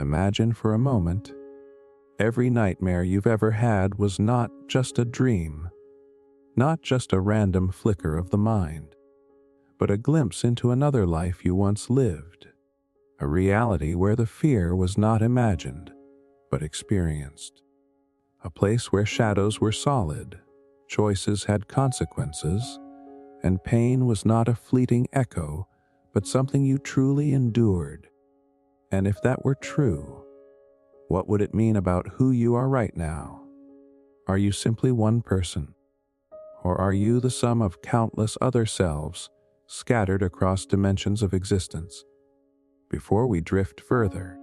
Imagine for a moment, every nightmare you've ever had was not just a dream, not just a random flicker of the mind, but a glimpse into another life you once lived, a reality where the fear was not imagined, but experienced, a place where shadows were solid, choices had consequences, and pain was not a fleeting echo, but something you truly endured. And if that were true, what would it mean about who you are right now? Are you simply one person? Or are you the sum of countless other selves scattered across dimensions of existence? Before we drift further,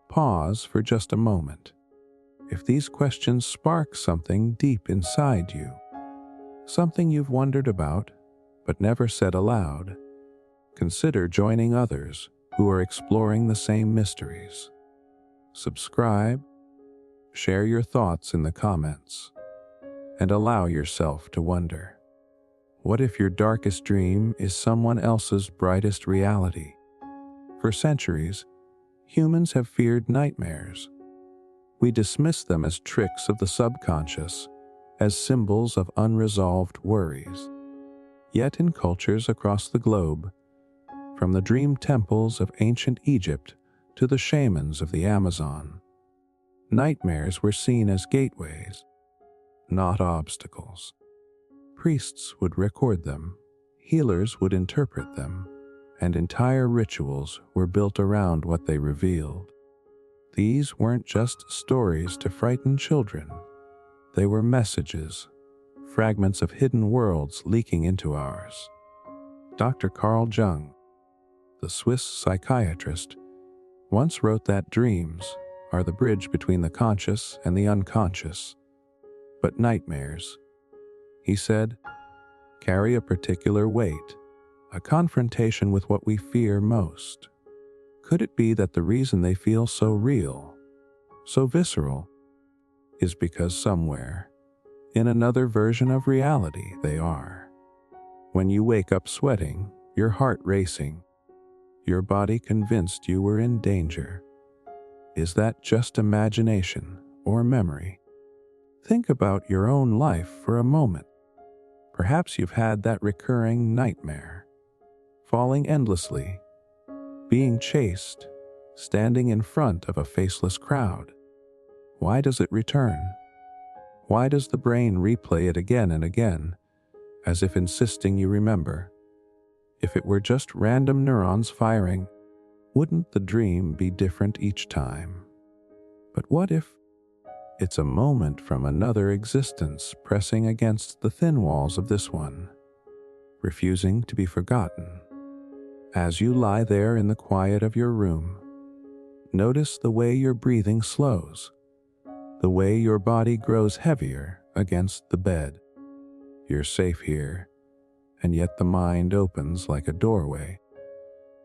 pause for just a moment. If these questions spark something deep inside you, something you've wondered about but never said aloud, consider joining others who are exploring the same mysteries. Subscribe, share your thoughts in the comments, and allow yourself to wonder. What if your darkest dream is someone else's brightest reality? For centuries, humans have feared nightmares. We dismiss them as tricks of the subconscious, as symbols of unresolved worries. Yet in cultures across the globe, from the dream temples of ancient Egypt to the shamans of the Amazon, nightmares were seen as gateways, not obstacles. Priests would record them, healers would interpret them, and entire rituals were built around what they revealed. These weren't just stories to frighten children. They were messages, fragments of hidden worlds leaking into ours. Dr. Carl Jung, the Swiss psychiatrist, once wrote that dreams are the bridge between the conscious and the unconscious. But nightmares, he said, carry a particular weight, a confrontation with what we fear most. Could it be that the reason they feel so real, so visceral, is because somewhere, in another version of reality, they are? When you wake up sweating, your heart racing, your body convinced you were in danger, is that just imagination or memory? Think about your own life for a moment. Perhaps you've had that recurring nightmare, falling endlessly, being chased, standing in front of a faceless crowd. Why does it return? Why does the brain replay it again and again, as if insisting you remember? If it were just random neurons firing, wouldn't the dream be different each time? But what if it's a moment from another existence pressing against the thin walls of this one, refusing to be forgotten? As you lie there in the quiet of your room, notice the way your breathing slows, the way your body grows heavier against the bed. You're safe here, and yet the mind opens like a doorway,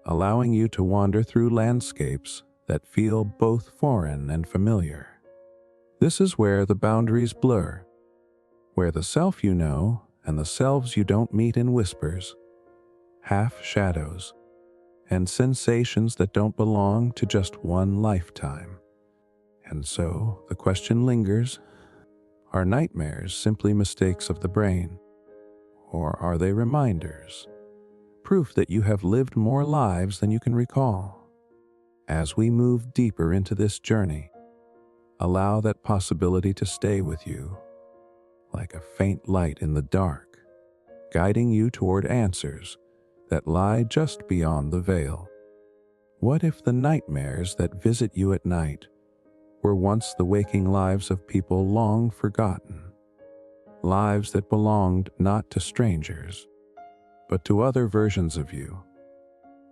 allowing you to wander through landscapes that feel both foreign and familiar. This is where the boundaries blur, where the self you know and the selves you don't meet in whispers, half shadows, and sensations that don't belong to just one lifetime. And so the question lingers, are nightmares simply mistakes of the brain? Or are they reminders, proof that you have lived more lives than you can recall? As we move deeper into this journey, allow that possibility to stay with you, like a faint light in the dark, guiding you toward answers that lie just beyond the veil. What if the nightmares that visit you at night were once the waking lives of people long forgotten, lives that belonged not to strangers, but to other versions of you?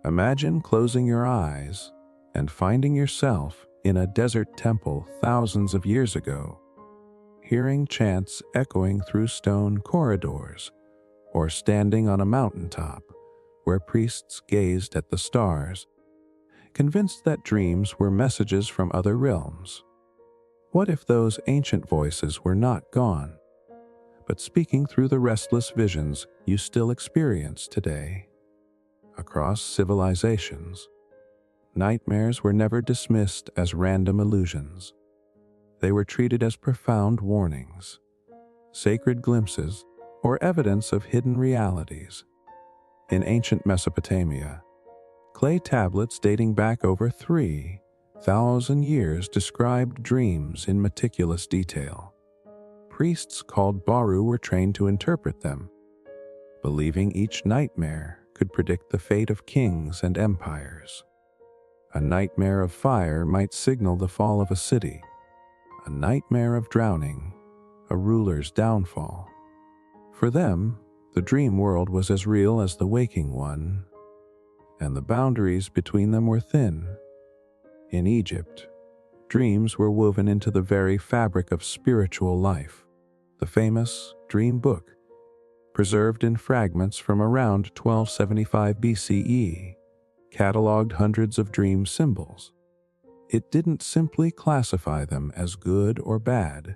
Imagine closing your eyes and finding yourself in a desert temple thousands of years ago, hearing chants echoing through stone corridors, or standing on a mountaintop where priests gazed at the stars, convinced that dreams were messages from other realms. What if those ancient voices were not gone, but speaking through the restless visions you still experience today? Across civilizations, Nightmares were never dismissed as random illusions. They were treated as profound warnings, sacred glimpses, or evidence of hidden realities. In ancient Mesopotamia, clay tablets dating back over 3,000 years described dreams in meticulous detail. Priests called Baru were trained to interpret them, believing each nightmare could predict the fate of kings and empires. A nightmare of fire might signal the fall of a city, a nightmare of drowning, a ruler's downfall. For them, the dream world was as real as the waking one, and the boundaries between them were thin. In Egypt, dreams were woven into the very fabric of spiritual life. The famous Dream Book, preserved in fragments from around 1275 BCE, cataloged hundreds of dream symbols. It didn't simply classify them as good or bad.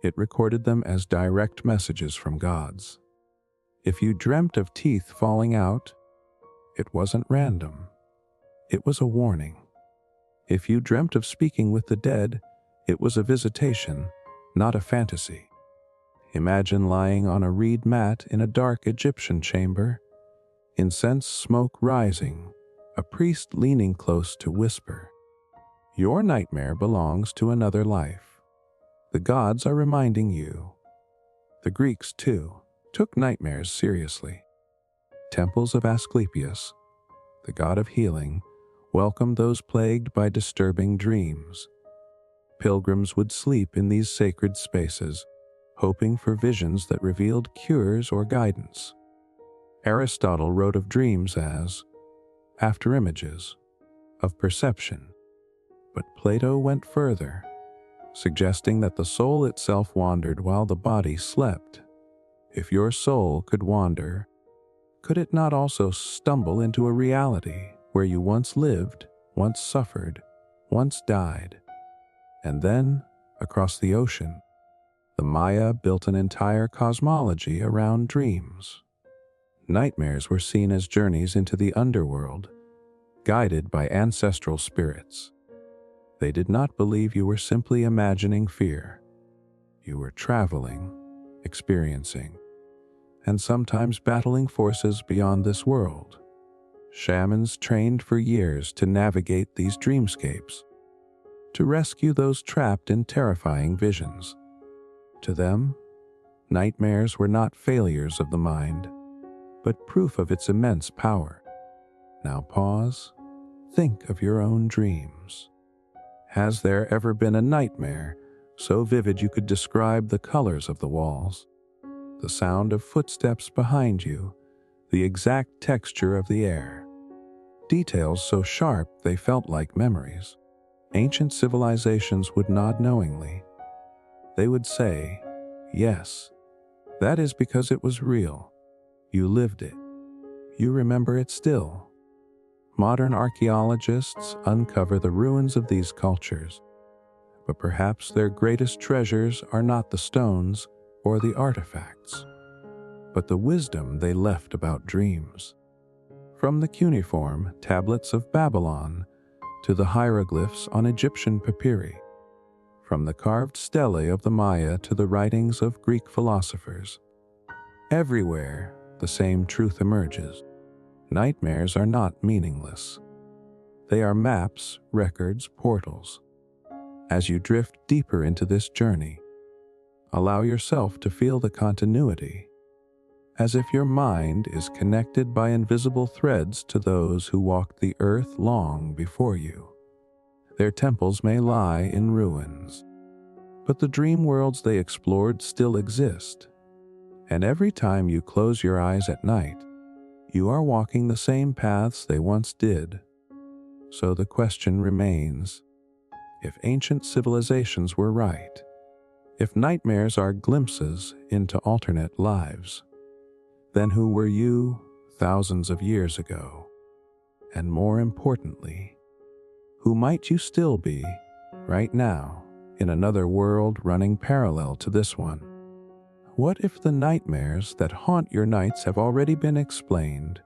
It recorded them as direct messages from gods. If you dreamt of teeth falling out, it wasn't random. It was a warning. If you dreamt of speaking with the dead, it was a visitation, not a fantasy. Imagine lying on a reed mat in a dark Egyptian chamber, incense smoke rising, a priest leaning close to whisper, "Your nightmare belongs to another life. The gods are reminding you." The Greeks, too, took nightmares seriously. Temples of Asclepius, the god of healing, welcomed those plagued by disturbing dreams. Pilgrims would sleep in these sacred spaces, hoping for visions that revealed cures or guidance. Aristotle wrote of dreams as afterimages of perception, but Plato went further, suggesting that the soul itself wandered while the body slept. If your soul could wander, could it not also stumble into a reality where you once lived, once suffered, once died? And then, across the ocean, the Maya built an entire cosmology around dreams. Nightmares were seen as journeys into the underworld, guided by ancestral spirits. They did not believe you were simply imagining fear. You were traveling, experiencing, and sometimes battling forces beyond this world. Shamans trained for years to navigate these dreamscapes, to rescue those trapped in terrifying visions. To them, nightmares were not failures of the mind, but proof of its immense power. Now pause, think of your own dreams. Has there ever been a nightmare so vivid you could describe the colors of the walls, the sound of footsteps behind you, the exact texture of the air? Details so sharp they felt like memories. Ancient civilizations would nod knowingly. They would say, "Yes, that is because it was real. You lived it. You remember it still." Modern archaeologists uncover the ruins of these cultures, but perhaps their greatest treasures are not the stones or the artifacts, but the wisdom they left about dreams. From the cuneiform tablets of Babylon to the hieroglyphs on Egyptian papyri, from the carved stelae of the Maya to the writings of Greek philosophers, everywhere the same truth emerges. Nightmares are not meaningless. They are maps, records, portals. As you drift deeper into this journey, allow yourself to feel the continuity, as if your mind is connected by invisible threads to those who walked the earth long before you. Their temples may lie in ruins, but the dream worlds they explored still exist. And every time you close your eyes at night, you are walking the same paths they once did. So the question remains, if ancient civilizations were right, if nightmares are glimpses into alternate lives, then who were you thousands of years ago? And more importantly, who might you still be right now in another world running parallel to this one? What if the nightmares that haunt your nights have already been explained,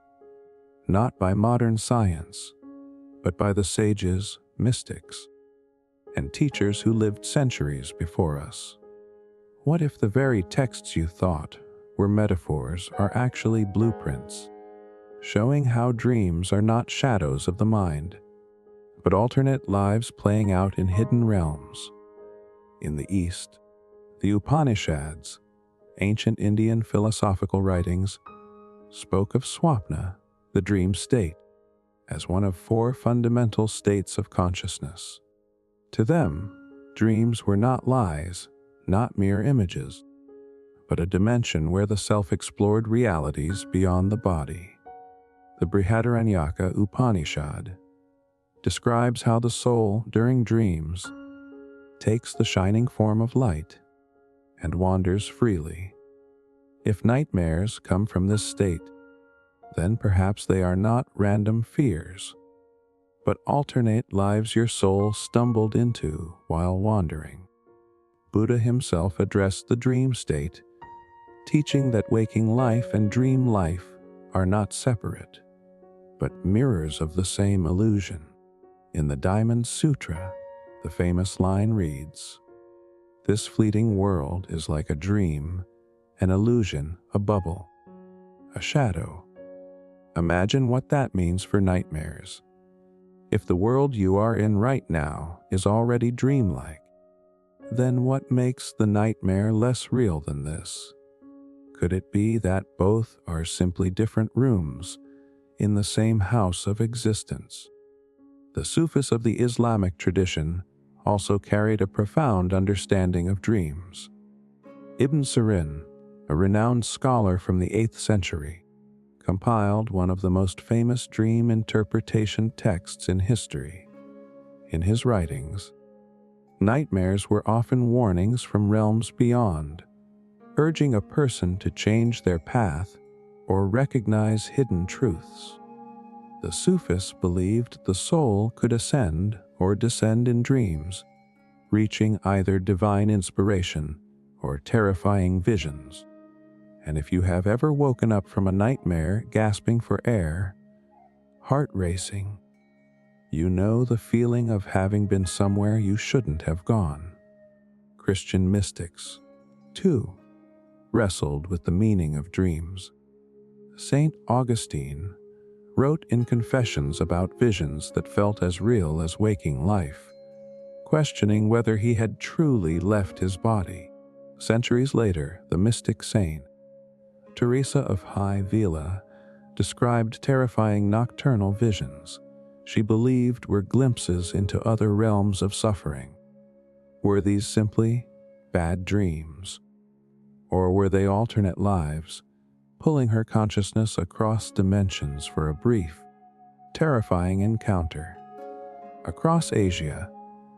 not by modern science, but by the sages, mystics, and teachers who lived centuries before us. What if the very texts you thought were metaphors are actually blueprints, showing how dreams are not shadows of the mind, but alternate lives playing out in hidden realms? In the East, the Upanishads, ancient Indian philosophical writings, spoke of swapna, the dream state, as one of 4 fundamental states of consciousness. To them, dreams were not lies, not mere images, but a dimension where the self explored realities beyond the body. The Brihadaranyaka Upanishad describes how the soul, during dreams, takes the shining form of light and wanders freely. If nightmares come from this state, then perhaps they are not random fears, but alternate lives your soul stumbled into while wandering. Buddha himself addressed the dream state, teaching that waking life and dream life are not separate, but mirrors of the same illusion. In the Diamond Sutra, the famous line reads, "This fleeting world is like a dream, an illusion, a bubble, a shadow." Imagine what that means for nightmares. If the world you are in right now is already dreamlike, then what makes the nightmare less real than this? Could it be that both are simply different rooms in the same house of existence? The Sufis of the Islamic tradition also carried a profound understanding of dreams. Ibn Sirin, a renowned scholar from the 8th century, compiled one of the most famous dream interpretation texts in history. In his writings, nightmares were often warnings from realms beyond, urging a person to change their path or recognize hidden truths. The Sufis believed the soul could ascend or descend in dreams, reaching either divine inspiration or terrifying visions. And if you have ever woken up from a nightmare gasping for air, heart racing, you know the feeling of having been somewhere you shouldn't have gone. Christian mystics, too, wrestled with the meaning of dreams. Saint Augustine wrote in Confessions about visions that felt as real as waking life, questioning whether he had truly left his body. Centuries later, the mystic saint Teresa of Avila described terrifying nocturnal visions she believed were glimpses into other realms of suffering. Were these simply bad dreams? Or were they alternate lives, pulling her consciousness across dimensions for a brief, terrifying encounter? Across Asia,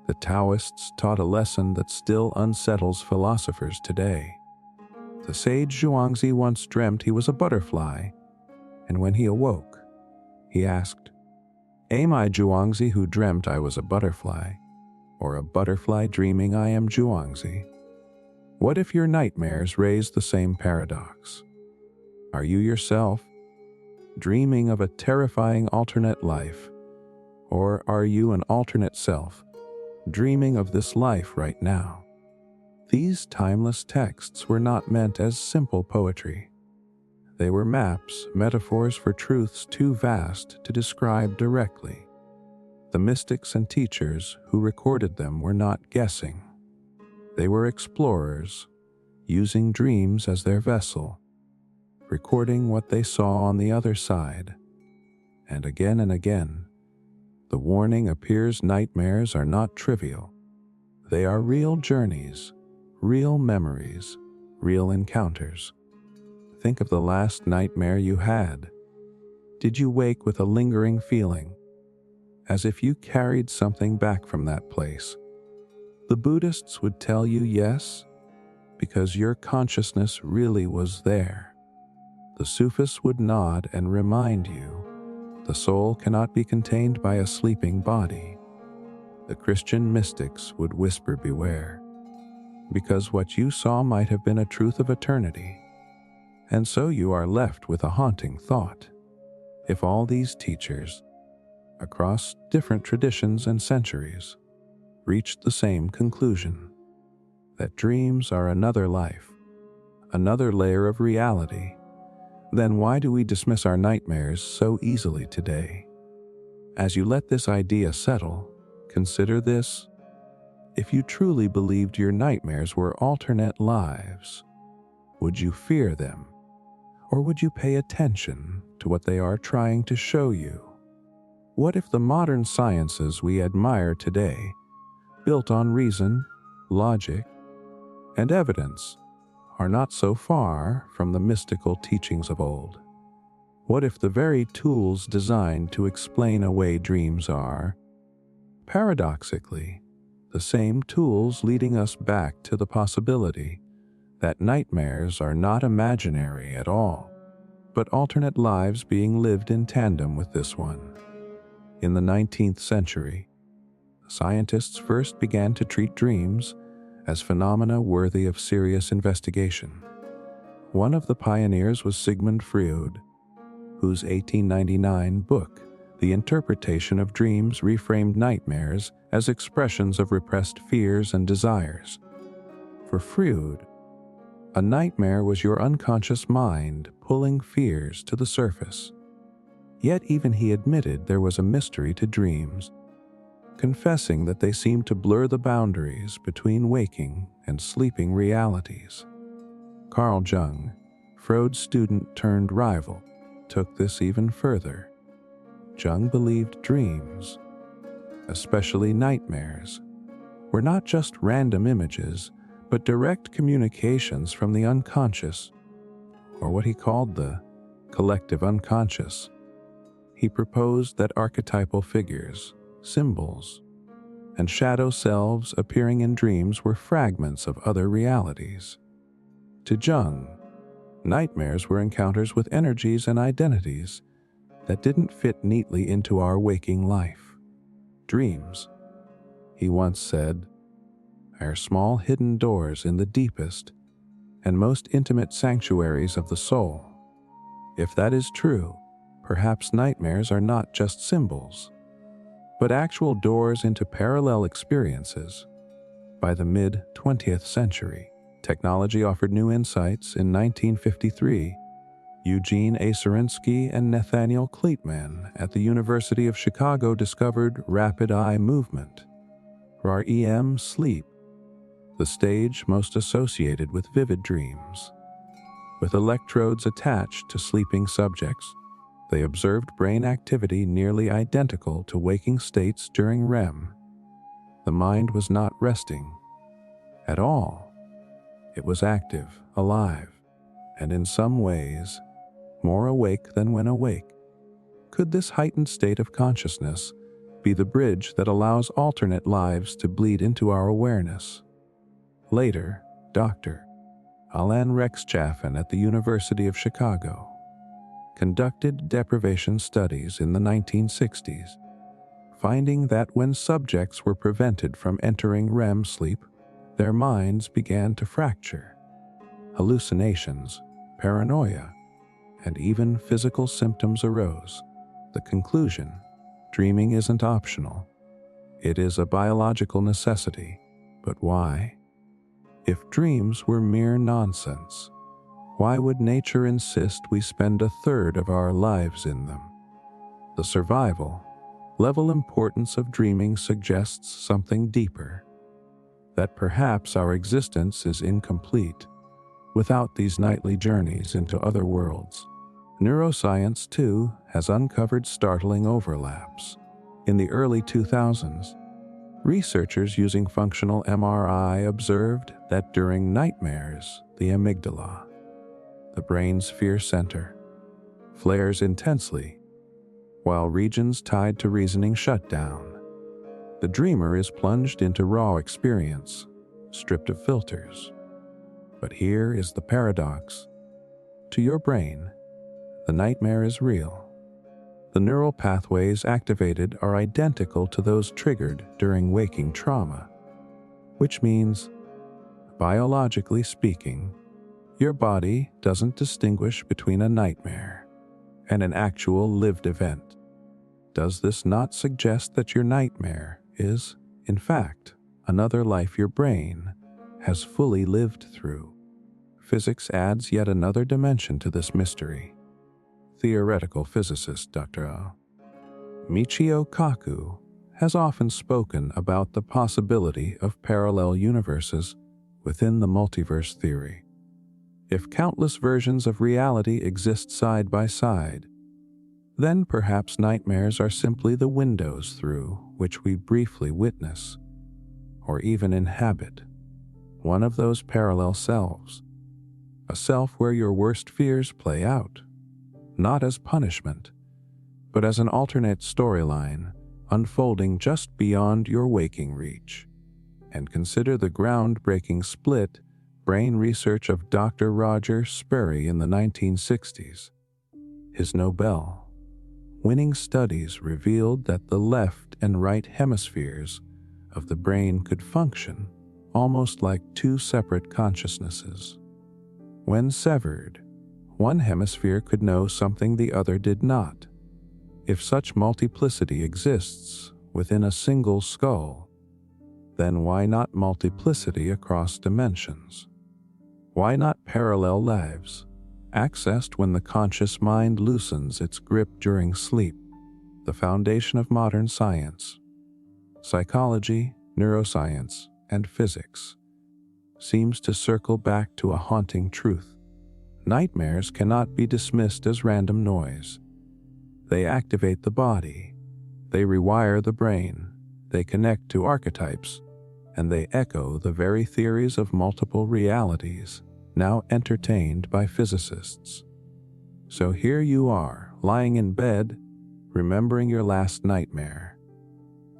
the Taoists taught a lesson that still unsettles philosophers today. The sage Zhuangzi once dreamt he was a butterfly, and when he awoke, he asked, "Am I Zhuangzi who dreamt I was a butterfly, or a butterfly dreaming I am Zhuangzi?" What if your nightmares raise the same paradox? Are you yourself dreaming of a terrifying alternate life, or are you an alternate self dreaming of this life right now? These timeless texts were not meant as simple poetry. They were maps, metaphors for truths too vast to describe directly. The mystics and teachers who recorded them were not guessing. They were explorers, using dreams as their vessel, recording what they saw on the other side. And again, the warning appears: nightmares are not trivial. They are real journeys, real memories, real encounters. Think of the last nightmare you had. Did you wake with a lingering feeling, as if you carried something back from that place? The Buddhists would tell you yes, because your consciousness really was there. The Sufis would nod and remind you the soul cannot be contained by a sleeping body. The Christian mystics would whisper, beware, because what you saw might have been a truth of eternity. And so you are left with a haunting thought. If all these teachers, across different traditions and centuries, reached the same conclusion: that dreams are another life, another layer of reality. Then why do we dismiss our nightmares so easily today? As you let this idea settle, consider this. If you truly believed your nightmares were alternate lives, would you fear them? Or would you pay attention to what they are trying to show you? What if the modern sciences we admire today, built on reason, logic, and evidence, are not so far from the mystical teachings of old? What if the very tools designed to explain away dreams are, paradoxically, the same tools leading us back to the possibility that nightmares are not imaginary at all, but alternate lives being lived in tandem with this one? In the 19th century, scientists first began to treat dreams as phenomena worthy of serious investigation. One of the pioneers was Sigmund Freud, whose 1899 book, The Interpretation of Dreams, reframed nightmares as expressions of repressed fears and desires. For Freud, a nightmare was your unconscious mind pulling fears to the surface. Yet even he admitted there was a mystery to dreams, confessing that they seemed to blur the boundaries between waking and sleeping realities. Carl Jung, Freud's student turned rival, took this even further. Jung believed dreams, especially nightmares, were not just random images, but direct communications from the unconscious, or what he called the collective unconscious. He proposed that archetypal figures, symbols, and shadow selves appearing in dreams were fragments of other realities. To Jung, nightmares were encounters with energies and identities that didn't fit neatly into our waking life. Dreams, he once said, are small hidden doors in the deepest and most intimate sanctuaries of the soul. If that is true, perhaps nightmares are not just symbols, but actual doors into parallel experiences. By the mid-20th century, technology offered new insights. In 1953, Eugene A. Sarinsky and Nathaniel Kleitman at the University of Chicago discovered rapid eye movement, REM sleep, the stage most associated with vivid dreams. With electrodes attached to sleeping subjects, they observed brain activity nearly identical to waking states during REM. The mind was not resting at all. It was active, alive, and in some ways, more awake than when awake. Could this heightened state of consciousness be the bridge that allows alternate lives to bleed into our awareness? Later, Dr. Alan Rexchaffin at the University of Chicago conducted deprivation studies in the 1960s, finding that when subjects were prevented from entering REM sleep, their minds began to fracture. Hallucinations, paranoia, and even physical symptoms arose. The conclusion: dreaming isn't optional. It is a biological necessity. But why? If dreams were mere nonsense, why would nature insist we spend a third of our lives in them? The survival level importance of dreaming suggests something deeper, that perhaps our existence is incomplete without these nightly journeys into other worlds. Neuroscience, too, has uncovered startling overlaps. In the early 2000s, researchers using functional MRI observed that during nightmares, the amygdala, the brain's fear center, flares intensely, while regions tied to reasoning shut down. The dreamer is plunged into raw experience, stripped of filters. But here is the paradox. To your brain, the nightmare is real. The neural pathways activated are identical to those triggered during waking trauma, which means, biologically speaking, your body doesn't distinguish between a nightmare and an actual lived event. Does this not suggest that your nightmare is, in fact, another life your brain has fully lived through? Physics adds yet another dimension to this mystery. Theoretical physicist Dr. Michio Kaku has often spoken about the possibility of parallel universes within the multiverse theory. If countless versions of reality exist side by side, then perhaps nightmares are simply the windows through which we briefly witness, or even inhabit, one of those parallel selves. A self where your worst fears play out, not as punishment, but as an alternate storyline unfolding just beyond your waking reach. And consider the groundbreaking split brain research of Dr. Roger Sperry in the 1960s. His Nobel-winning studies revealed that the left and right hemispheres of the brain could function almost like two separate consciousnesses. When severed, one hemisphere could know something the other did not. If such multiplicity exists within a single skull, then why not multiplicity across dimensions? Why not parallel lives, accessed when the conscious mind loosens its grip during sleep? The foundation of modern science, psychology, neuroscience, and physics, seems to circle back to a haunting truth. Nightmares cannot be dismissed as random noise. They activate the body, they rewire the brain, they connect to archetypes, and they echo the very theories of multiple realities now entertained by physicists. So here you are, lying in bed, remembering your last nightmare.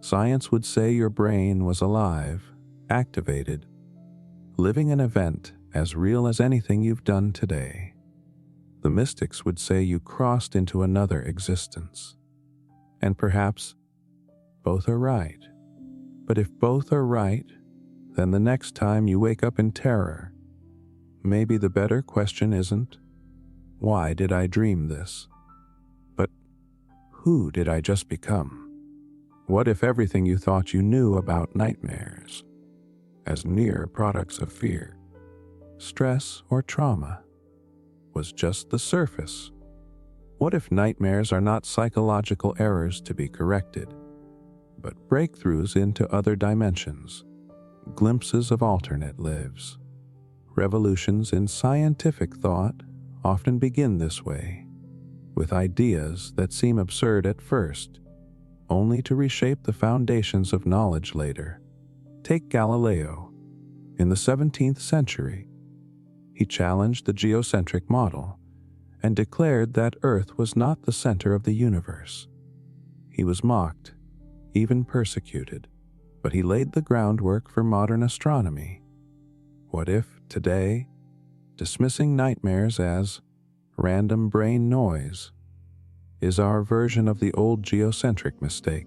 Science would say your brain was alive, activated, living an event as real as anything you've done today. The mystics would say you crossed into another existence. And perhaps both are right. But if both are right, then the next time you wake up in terror, maybe the better question isn't, why did I dream this? But who did I just become? What if everything you thought you knew about nightmares, as mere products of fear, stress, or trauma, was just the surface? What if nightmares are not psychological errors to be corrected, but breakthroughs into other dimensions, glimpses of alternate lives? Revolutions in scientific thought often begin this way, with ideas that seem absurd at first, only to reshape the foundations of knowledge later. Take Galileo. In the 17th century, he challenged the geocentric model and declared that Earth was not the center of the universe. He was mocked, even persecuted, but he laid the groundwork for modern astronomy. What if, today, dismissing nightmares as random brain noise is our version of the old geocentric mistake?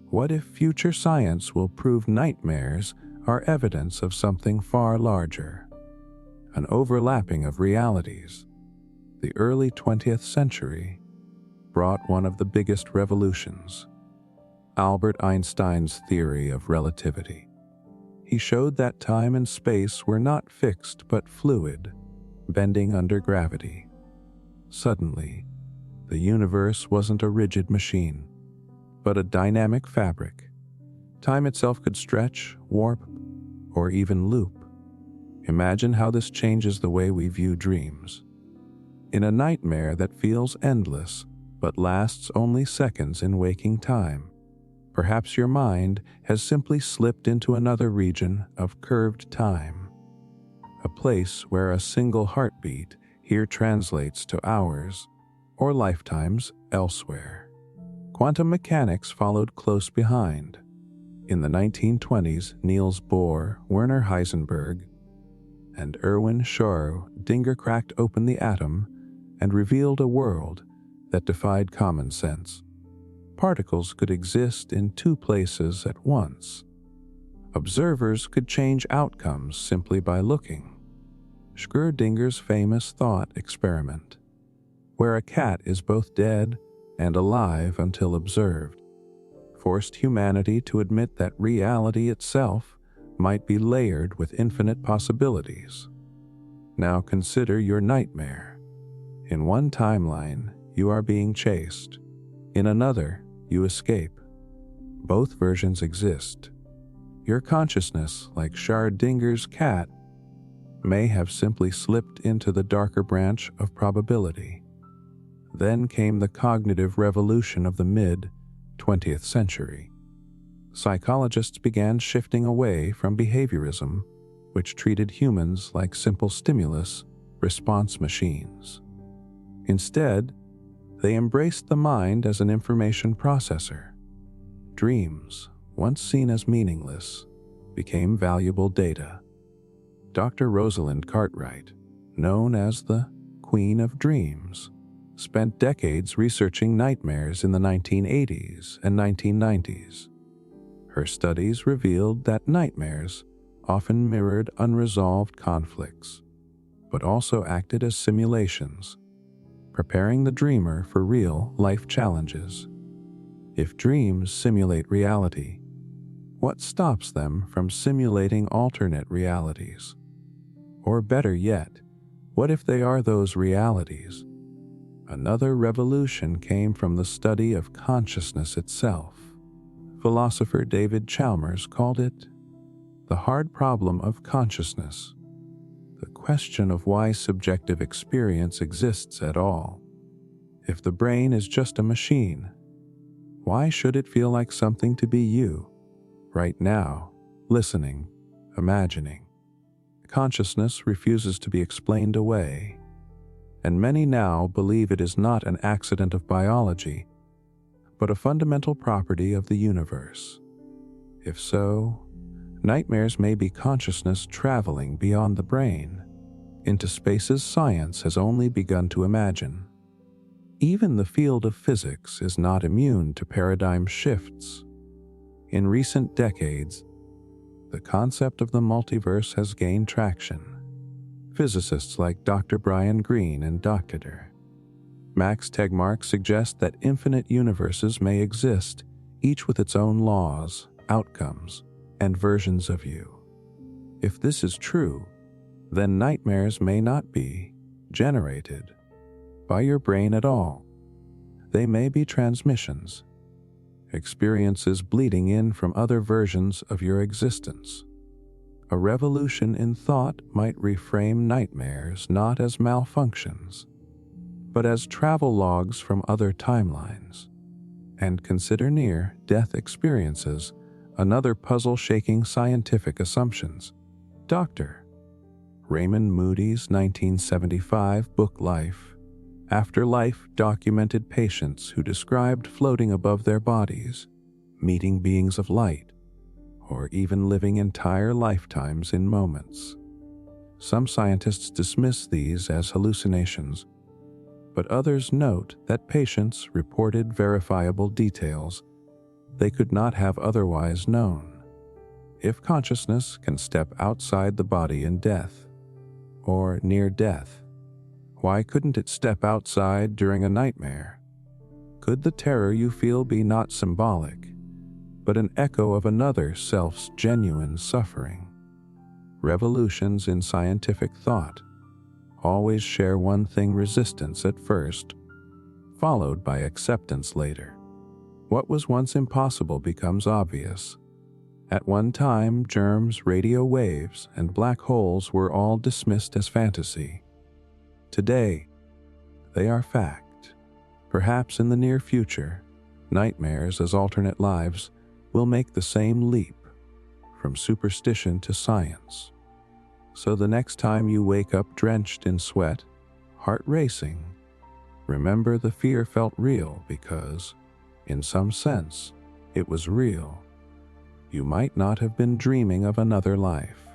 What if future science will prove nightmares are evidence of something far larger? An overlapping of realities. The early 20th century brought one of the biggest revolutions, Albert Einstein's theory of relativity. He showed that time and space were not fixed but fluid, bending under gravity. Suddenly, the universe wasn't a rigid machine, but a dynamic fabric. Time itself could stretch, warp, or even loop. Imagine how this changes the way we view dreams. In a nightmare that feels endless but lasts only seconds in waking time, perhaps your mind has simply slipped into another region of curved time, a place where a single heartbeat here translates to hours or lifetimes elsewhere. Quantum mechanics followed close behind. In the 1920s, Niels Bohr, Werner Heisenberg, and Erwin Schrödinger cracked open the atom and revealed a world that defied common sense. Particles could exist in two places at once. Observers could change outcomes simply by looking. Schrödinger's famous thought experiment, where a cat is both dead and alive until observed, forced humanity to admit that reality itself might be layered with infinite possibilities. Now consider your nightmare. In one timeline, you are being chased. In another, you escape. Both versions exist. Your consciousness, like Schrodinger's cat, may have simply slipped into the darker branch of probability. Then came the cognitive revolution of the mid-20th century. Psychologists began shifting away from behaviorism, which treated humans like simple stimulus response machines. Instead, they embraced the mind as an information processor. Dreams, once seen as meaningless, became valuable data. Dr. Rosalind Cartwright, known as the Queen of Dreams, spent decades researching nightmares in the 1980s and 1990s. Her studies revealed that nightmares often mirrored unresolved conflicts, but also acted as simulations, preparing the dreamer for real life challenges. If dreams simulate reality, what stops them from simulating alternate realities? Or better yet, what if they are those realities? Another revolution came from the study of consciousness itself. Philosopher David Chalmers called it the hard problem of consciousness, the question of why subjective experience exists at all. If the brain is just a machine, why should it feel like something to be you, right now, listening, imagining? Consciousness refuses to be explained away, and many now believe it is not an accident of biology, but a fundamental property of the universe. If so, nightmares may be consciousness traveling beyond the brain, into spaces science has only begun to imagine. Even the field of physics is not immune to paradigm shifts. In recent decades, the concept of the multiverse has gained traction. Physicists like Dr. Brian Greene and Dr. Max Tegmark suggest that infinite universes may exist, each with its own laws, outcomes, and versions of you. If this is true, then nightmares may not be generated by your brain at all. They may be transmissions, experiences bleeding in from other versions of your existence. A revolution in thought might reframe nightmares not as malfunctions, but as travel logs from other timelines. And consider near-death experiences, another puzzle-shaking scientific assumptions. Dr. Raymond Moody's 1975 book Life After Life documented patients who described floating above their bodies, meeting beings of light, or even living entire lifetimes in moments. Some scientists dismiss these as hallucinations, but others note that patients reported verifiable details they could not have otherwise known. If consciousness can step outside the body in death, or near death, why couldn't it step outside during a nightmare? Could the terror you feel be not symbolic, but an echo of another self's genuine suffering? Revolutions in scientific thought always share one thing: resistance at first, followed by acceptance later. What was once impossible becomes obvious. At one time, germs, radio waves, and black holes were all dismissed as fantasy. Today, they are fact. Perhaps in the near future, nightmares as alternate lives will make the same leap, from superstition to science. So the next time you wake up drenched in sweat, heart racing, remember the fear felt real because, in some sense, it was real. You might not have been dreaming of another life.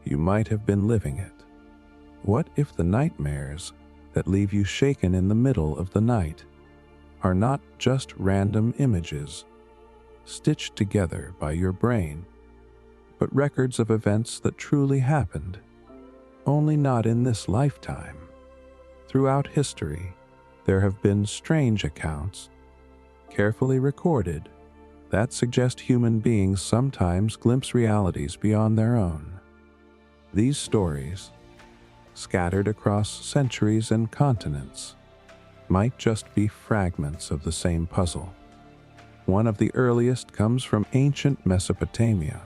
You might have been living it. What if the nightmares that leave you shaken in the middle of the night are not just random images stitched together by your brain, but records of events that truly happened, only not in this lifetime? Throughout history, there have been strange accounts, carefully recorded, that suggest human beings sometimes glimpse realities beyond their own. These stories, scattered across centuries and continents, might just be fragments of the same puzzle. One of the earliest comes from ancient Mesopotamia.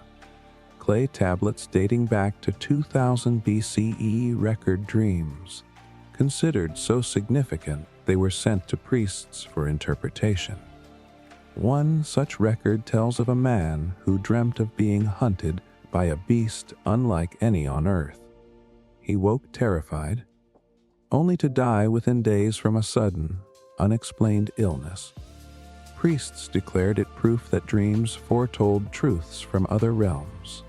Clay tablets dating back to 2000 BCE record dreams, considered so significant they were sent to priests for interpretation. One such record tells of a man who dreamt of being hunted by a beast unlike any on earth. He woke terrified, only to die within days from a sudden, unexplained illness. Priests declared it proof that dreams foretold truths from other realms.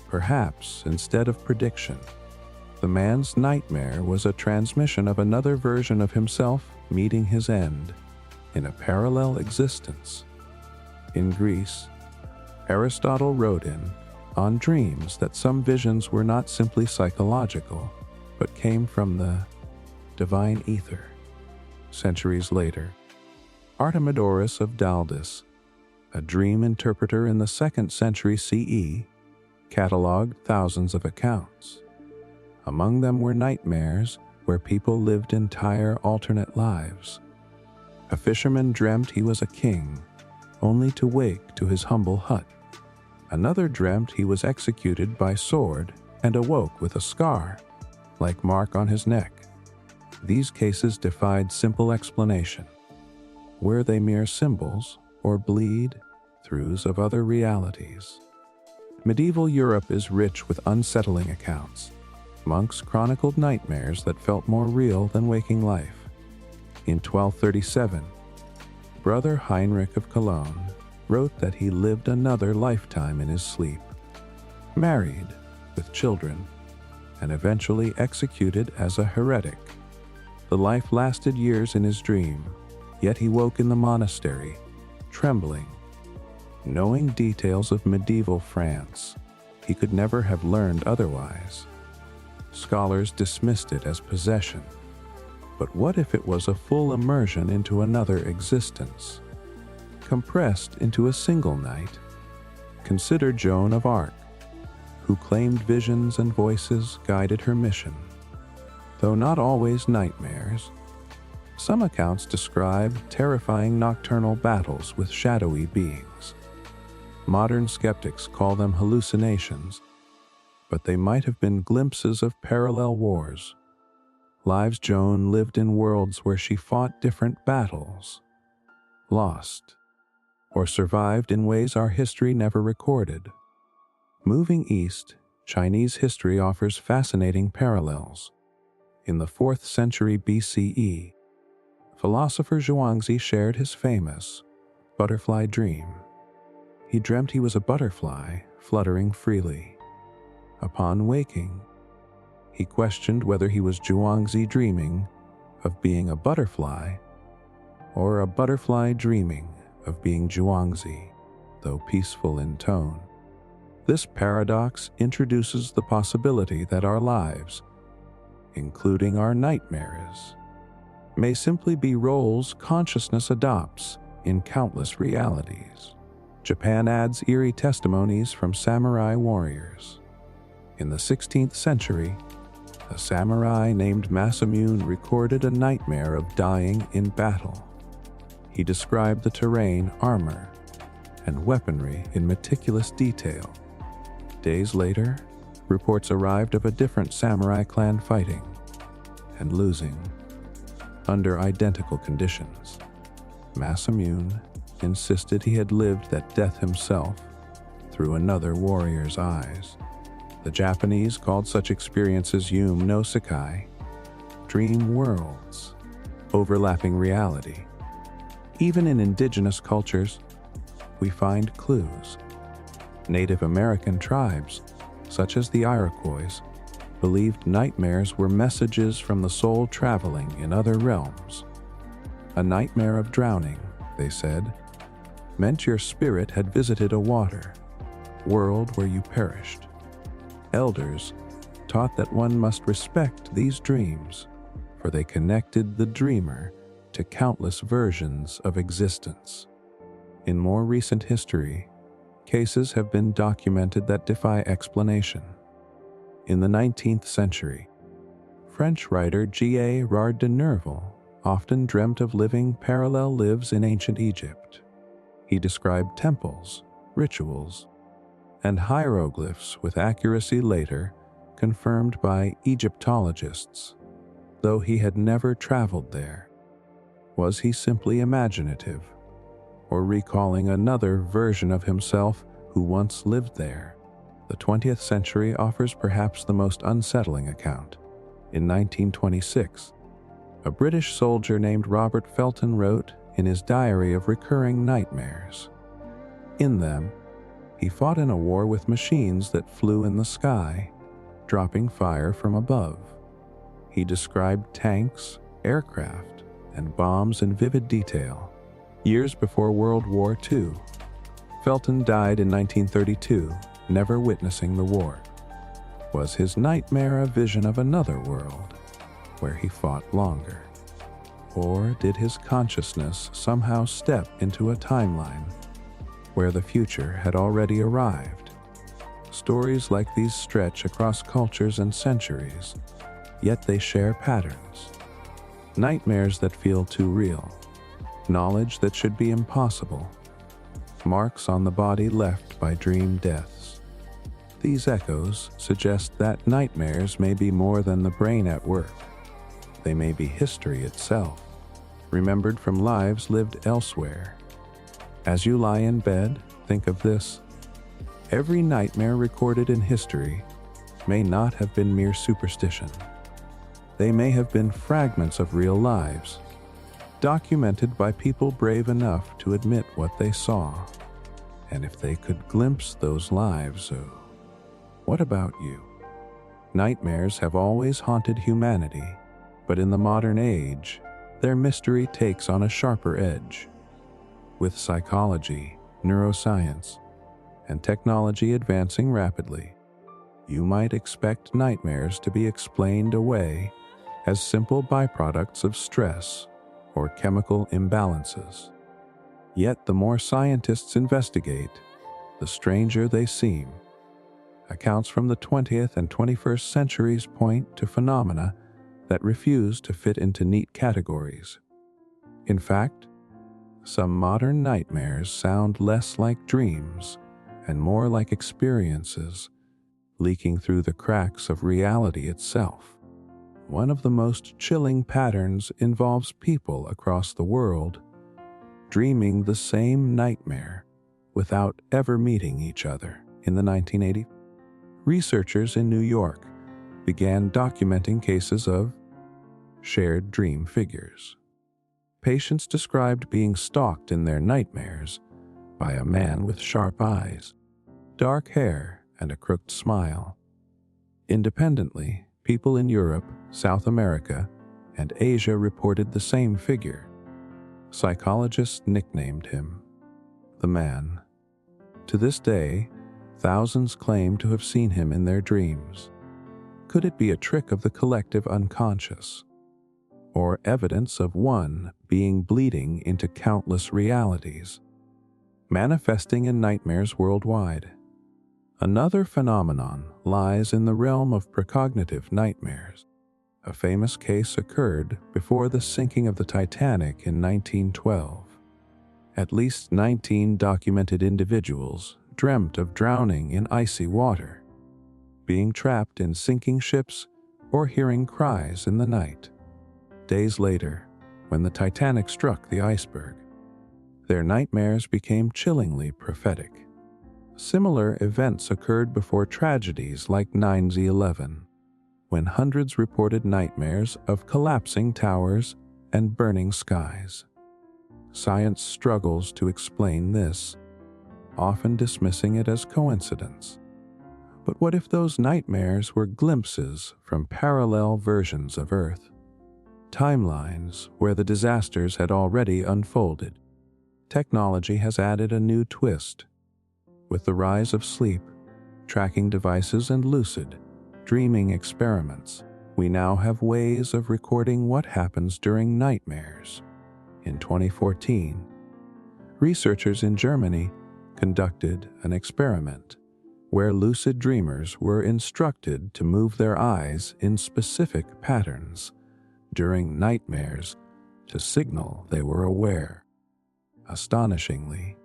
Perhaps, instead of prediction, the man's nightmare was a transmission of another version of himself meeting his end in a parallel existence. In Greece, Aristotle wrote on dreams that some visions were not simply psychological, but came from the divine ether. Centuries later, Artemidorus of Daldis, a dream interpreter in the 2nd century CE, catalogued thousands of accounts. Among them were nightmares where people lived entire alternate lives. A fisherman dreamt he was a king, only to wake to his humble hut. Another dreamt he was executed by sword and awoke with a scar, like mark on his neck. These cases defied simple explanation. Were they mere symbols or bleed-throughs of other realities? Medieval Europe is rich with unsettling accounts. Monks chronicled nightmares that felt more real than waking life. In 1237, Brother Heinrich of Cologne wrote that he lived another lifetime in his sleep, married, with children, and eventually executed as a heretic. The life lasted years in his dream, yet he woke in the monastery, trembling. Knowing details of medieval France, he could never have learned otherwise. Scholars dismissed it as possession. But what if it was a full immersion into another existence, compressed into a single night? Consider Joan of Arc, who claimed visions and voices guided her mission. Though not always nightmares, some accounts describe terrifying nocturnal battles with shadowy beings. Modern skeptics call them hallucinations, but they might have been glimpses of parallel wars. Lives Joan lived in worlds where she fought different battles, lost, or survived in ways our history never recorded. Moving east, Chinese history offers fascinating parallels. In the 4th century BCE, philosopher Zhuangzi shared his famous butterfly dream. He dreamt he was a butterfly fluttering freely. Upon waking, he questioned whether he was Zhuangzi dreaming of being a butterfly or a butterfly dreaming of being Zhuangzi, though peaceful in tone. This paradox introduces the possibility that our lives, including our nightmares, may simply be roles consciousness adopts in countless realities. Japan adds eerie testimonies from samurai warriors. In the 16th century, a samurai named Masamune recorded a nightmare of dying in battle. He described the terrain, armor, and weaponry in meticulous detail. Days later, reports arrived of a different samurai clan fighting and losing under identical conditions. Masamune insisted he had lived that death himself through another warrior's eyes. The Japanese called such experiences Yume no Sekai, dream worlds, overlapping reality. Even in indigenous cultures, we find clues. Native American tribes, such as the Iroquois, believed nightmares were messages from the soul traveling in other realms. A nightmare of drowning, they said, meant your spirit had visited a world where you perished. Elders taught that one must respect these dreams, for they connected the dreamer to countless versions of existence. In more recent history, cases have been documented that defy explanation. In the 19th century, French writer Gerard de Nerval often dreamt of living parallel lives in ancient Egypt. He described temples, rituals, and hieroglyphs with accuracy later confirmed by Egyptologists, though he had never traveled there. Was he simply imaginative, or recalling another version of himself who once lived there? The 20th century offers perhaps the most unsettling account. In 1926, a British soldier named Robert Felton wrote in his diary of recurring nightmares. In them, he fought in a war with machines that flew in the sky, dropping fire from above. He described tanks, aircraft, and bombs in vivid detail. Years before World War II, Felton died in 1932, never witnessing the war. Was his nightmare a vision of another world, where he fought longer? Or did his consciousness somehow step into a timeline where the future had already arrived? Stories like these stretch across cultures and centuries, yet they share patterns. Nightmares that feel too real, knowledge that should be impossible, marks on the body left by dream deaths. These echoes suggest that nightmares may be more than the brain at work. They may be history itself, remembered from lives lived elsewhere. As you lie in bed, think of this. Every nightmare recorded in history may not have been mere superstition. They may have been fragments of real lives, documented by people brave enough to admit what they saw. And if they could glimpse those lives, what about you? Nightmares have always haunted humanity, but in the modern age, their mystery takes on a sharper edge. With psychology, neuroscience, and technology advancing rapidly, you might expect nightmares to be explained away as simple byproducts of stress or chemical imbalances. Yet the more scientists investigate, the stranger they seem. Accounts from the 20th and 21st centuries point to phenomena that refuse to fit into neat categories. In fact, some modern nightmares sound less like dreams and more like experiences leaking through the cracks of reality itself. One of the most chilling patterns involves people across the world dreaming the same nightmare without ever meeting each other. In the 1980s, researchers in New York began documenting cases of shared dream figures. Patients described being stalked in their nightmares by a man with sharp eyes, dark hair, and a crooked smile. Independently, people in Europe, South America, and Asia reported the same figure. Psychologists nicknamed him the Man. To this day, thousands claim to have seen him in their dreams. Could it be a trick of the collective unconscious, or evidence of one being bleeding into countless realities, manifesting in nightmares worldwide? Another phenomenon lies in the realm of precognitive nightmares. A famous case occurred before the sinking of the Titanic in 1912. At least 19 documented individuals dreamt of drowning in icy water, being trapped in sinking ships, or hearing cries in the night. Days later, when the Titanic struck the iceberg, their nightmares became chillingly prophetic. Similar events occurred before tragedies like 9/11, when hundreds reported nightmares of collapsing towers and burning skies. Science struggles to explain this, often dismissing it as coincidence. But what if those nightmares were glimpses from parallel versions of Earth? Timelines where the disasters had already unfolded. Technology has added a new twist. With the rise of sleep, tracking devices, and lucid dreaming experiments, we now have ways of recording what happens during nightmares. In 2014, researchers in Germany conducted an experiment where lucid dreamers were instructed to move their eyes in specific patterns during nightmares to signal they were aware. Astonishingly,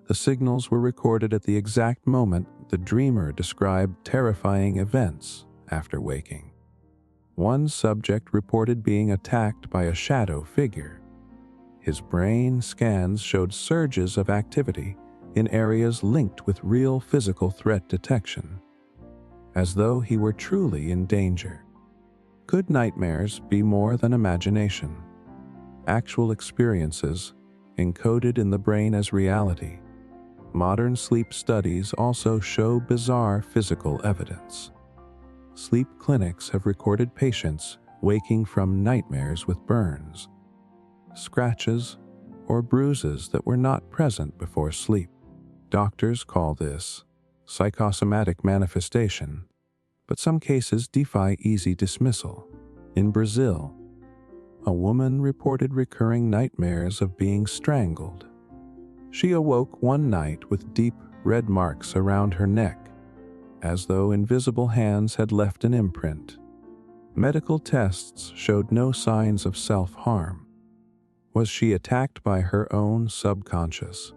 the signals were recorded at the exact moment the dreamer described terrifying events after waking. One subject reported being attacked by a shadow figure. His brain scans showed surges of activity in areas linked with real physical threat detection, as though he were truly in danger. Could nightmares be more than imagination? Actual experiences encoded in the brain as reality. Modern sleep studies also show bizarre physical evidence. Sleep clinics have recorded patients waking from nightmares with burns, scratches, or bruises that were not present before sleep. Doctors call this psychosomatic manifestation, but some cases defy easy dismissal. In Brazil, a woman reported recurring nightmares of being strangled. She awoke one night with deep red marks around her neck, as though invisible hands had left an imprint. Medical tests showed no signs of self-harm. Was she attacked by her own subconscious,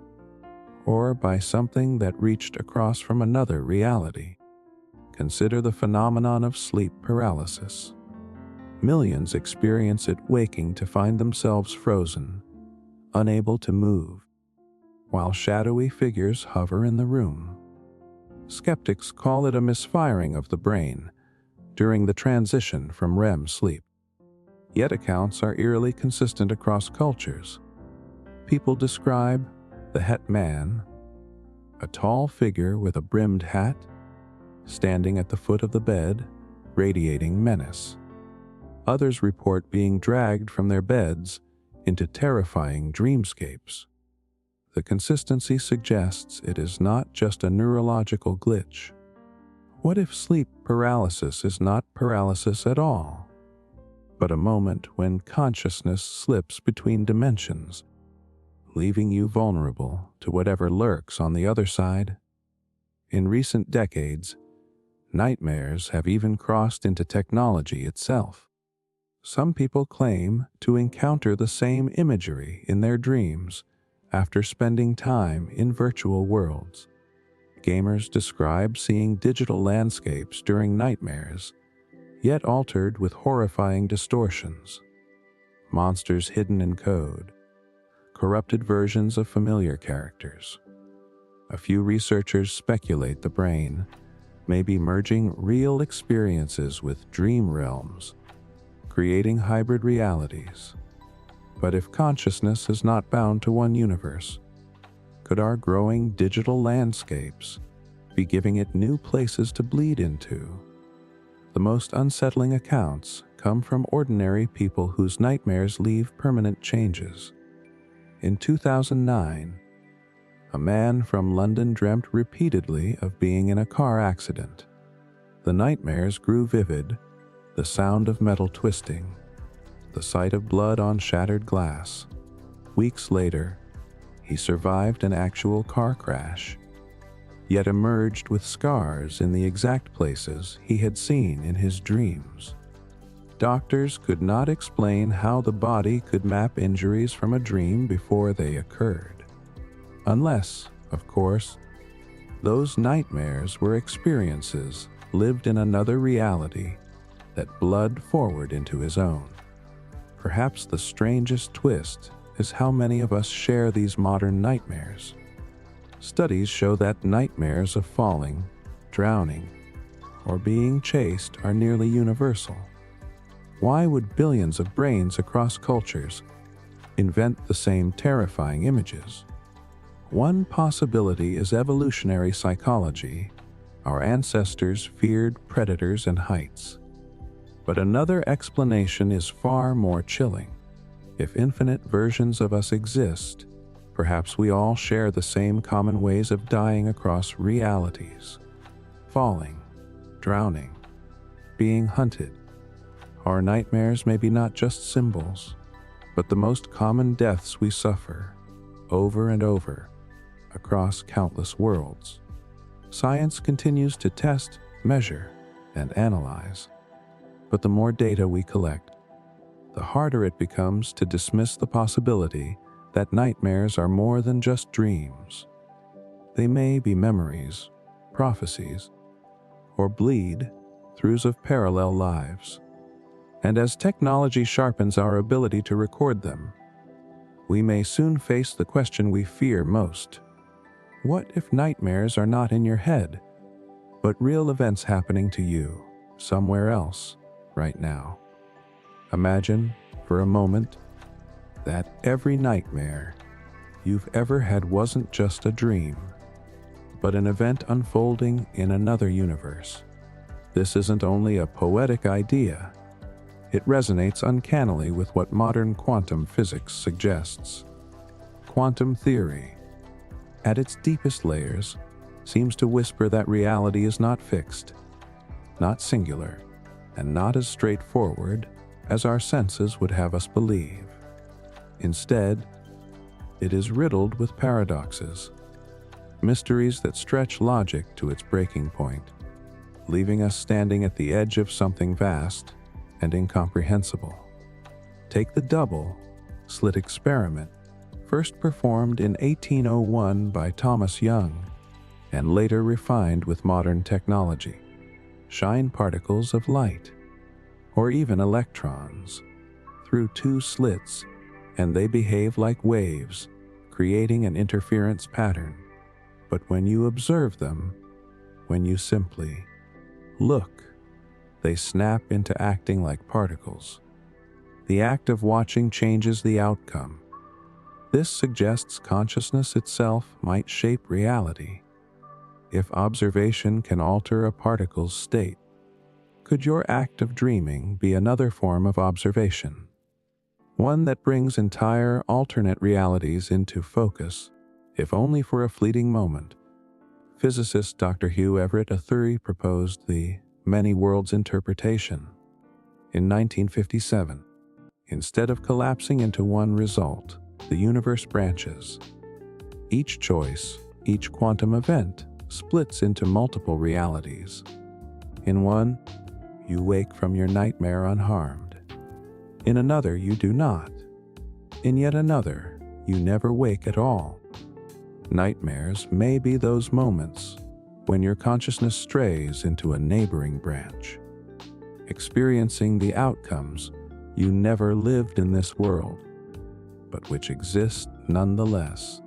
or by something that reached across from another reality? Consider the phenomenon of sleep paralysis. Millions experience it waking to find themselves frozen, unable to move, while shadowy figures hover in the room. Skeptics call it a misfiring of the brain during the transition from REM sleep. Yet accounts are eerily consistent across cultures. People describe the Het Man, a tall figure with a brimmed hat, standing at the foot of the bed, radiating menace. Others report being dragged from their beds into terrifying dreamscapes. The consistency suggests it is not just a neurological glitch. What if sleep paralysis is not paralysis at all, but a moment when consciousness slips between dimensions, leaving you vulnerable to whatever lurks on the other side? In recent decades, nightmares have even crossed into technology itself. Some people claim to encounter the same imagery in their dreams after spending time in virtual worlds. Gamers describe seeing digital landscapes during nightmares, yet altered with horrifying distortions. Monsters hidden in code, corrupted versions of familiar characters. A few researchers speculate the brain may be merging real experiences with dream realms, creating hybrid realities. But if consciousness is not bound to one universe, could our growing digital landscapes be giving it new places to bleed into? The most unsettling accounts come from ordinary people whose nightmares leave permanent changes. In 2009, a man from London dreamt repeatedly of being in a car accident. The nightmares grew vivid, the sound of metal twisting, the sight of blood on shattered glass. Weeks later, he survived an actual car crash, yet emerged with scars in the exact places he had seen in his dreams. Doctors could not explain how the body could map injuries from a dream before they occurred. Unless, of course, those nightmares were experiences lived in another reality that bled forward into his own. Perhaps the strangest twist is how many of us share these modern nightmares. Studies show that nightmares of falling, drowning, or being chased are nearly universal. Why would billions of brains across cultures invent the same terrifying images? One possibility is evolutionary psychology. Our ancestors feared predators and heights. But another explanation is far more chilling. If infinite versions of us exist, perhaps we all share the same common ways of dying across realities. Falling, drowning, being hunted. Our nightmares may be not just symbols, but the most common deaths we suffer, over and over, across countless worlds. Science continues to test, measure, and analyze. But the more data we collect, the harder it becomes to dismiss the possibility that nightmares are more than just dreams. They may be memories, prophecies, or bleed throughs of parallel lives. And as technology sharpens our ability to record them, we may soon face the question we fear most. What if nightmares are not in your head, but real events happening to you somewhere else right now? Imagine, for a moment, that every nightmare you've ever had wasn't just a dream, but an event unfolding in another universe. This isn't only a poetic idea, it resonates uncannily with what modern quantum physics suggests. Quantum theory, at its deepest layers, seems to whisper that reality is not fixed, not singular, and not as straightforward as our senses would have us believe. Instead, it is riddled with paradoxes, mysteries that stretch logic to its breaking point, leaving us standing at the edge of something vast and incomprehensible. Take the double-slit experiment, first performed in 1801 by Thomas Young and later refined with modern technology. Shine particles of light, or even electrons, through two slits, and they behave like waves, creating an interference pattern. But when you observe them, when you simply look, they snap into acting like particles. The act of watching changes the outcome. This suggests consciousness itself might shape reality. If observation can alter a particle's state, could your act of dreaming be another form of observation? One that brings entire alternate realities into focus, if only for a fleeting moment. Physicist Dr. Hugh Everett Athury proposed the many worlds interpretation in 1957. Instead of collapsing into one result, the universe branches. Each choice, each quantum event, splits into multiple realities. In one, you wake from your nightmare unharmed. In another, you do not. In yet another, you never wake at all. Nightmares may be those moments when your consciousness strays into a neighboring branch, experiencing the outcomes you never lived in this world, but which exist nonetheless.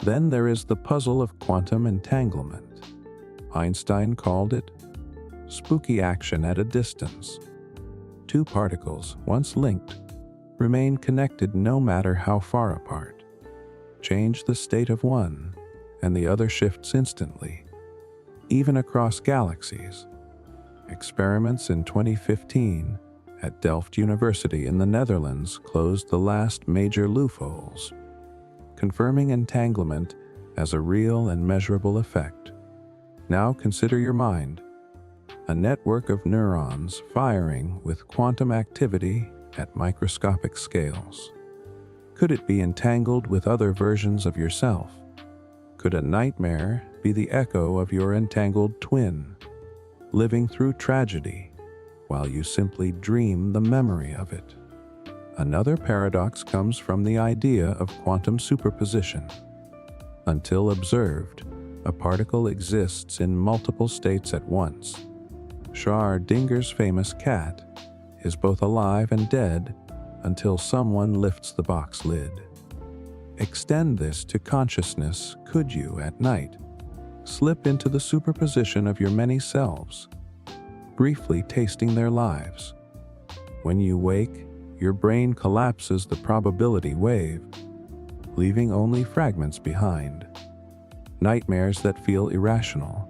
Then there is the puzzle of quantum entanglement. Einstein called it spooky action at a distance. Two particles, once linked, remain connected no matter how far apart. Change the state of one, and the other shifts instantly, even across galaxies. Experiments in 2015 at Delft University in the Netherlands closed the last major loopholes, confirming entanglement as a real and measurable effect. Now consider your mind, a network of neurons firing with quantum activity at microscopic scales. Could it be entangled with other versions of yourself? Could a nightmare be the echo of your entangled twin, living through tragedy while you simply dream the memory of it? Another paradox comes from the idea of quantum superposition. Until observed, a particle exists in multiple states at once. Schrödinger's famous cat is both alive and dead until someone lifts the box lid. Extend this to consciousness, could you, at night, slip into the superposition of your many selves, briefly tasting their lives? When you wake, your brain collapses the probability wave, leaving only fragments behind. Nightmares that feel irrational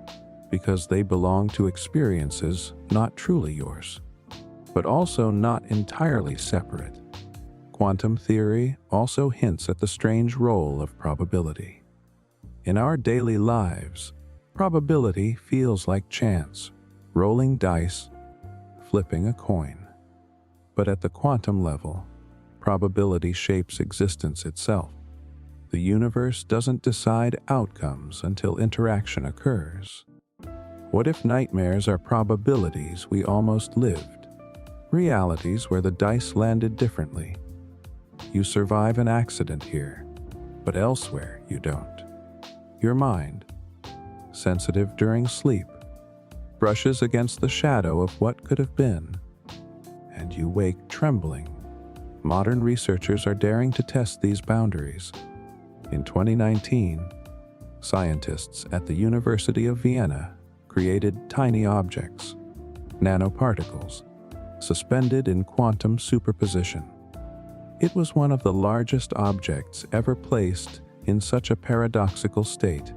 because they belong to experiences not truly yours, but also not entirely separate. Quantum theory also hints at the strange role of probability. In our daily lives, probability feels like chance, rolling dice, flipping a coin. But at the quantum level, probability shapes existence itself. The universe doesn't decide outcomes until interaction occurs. What if nightmares are probabilities we almost lived? Realities where the dice landed differently. You survive an accident here, but elsewhere you don't. Your mind, sensitive during sleep, brushes against the shadow of what could have been, and you wake trembling. Modern researchers are daring to test these boundaries. In 2019, scientists at the University of Vienna created tiny objects, nanoparticles, suspended in quantum superposition. It was one of the largest objects ever placed in such a paradoxical state,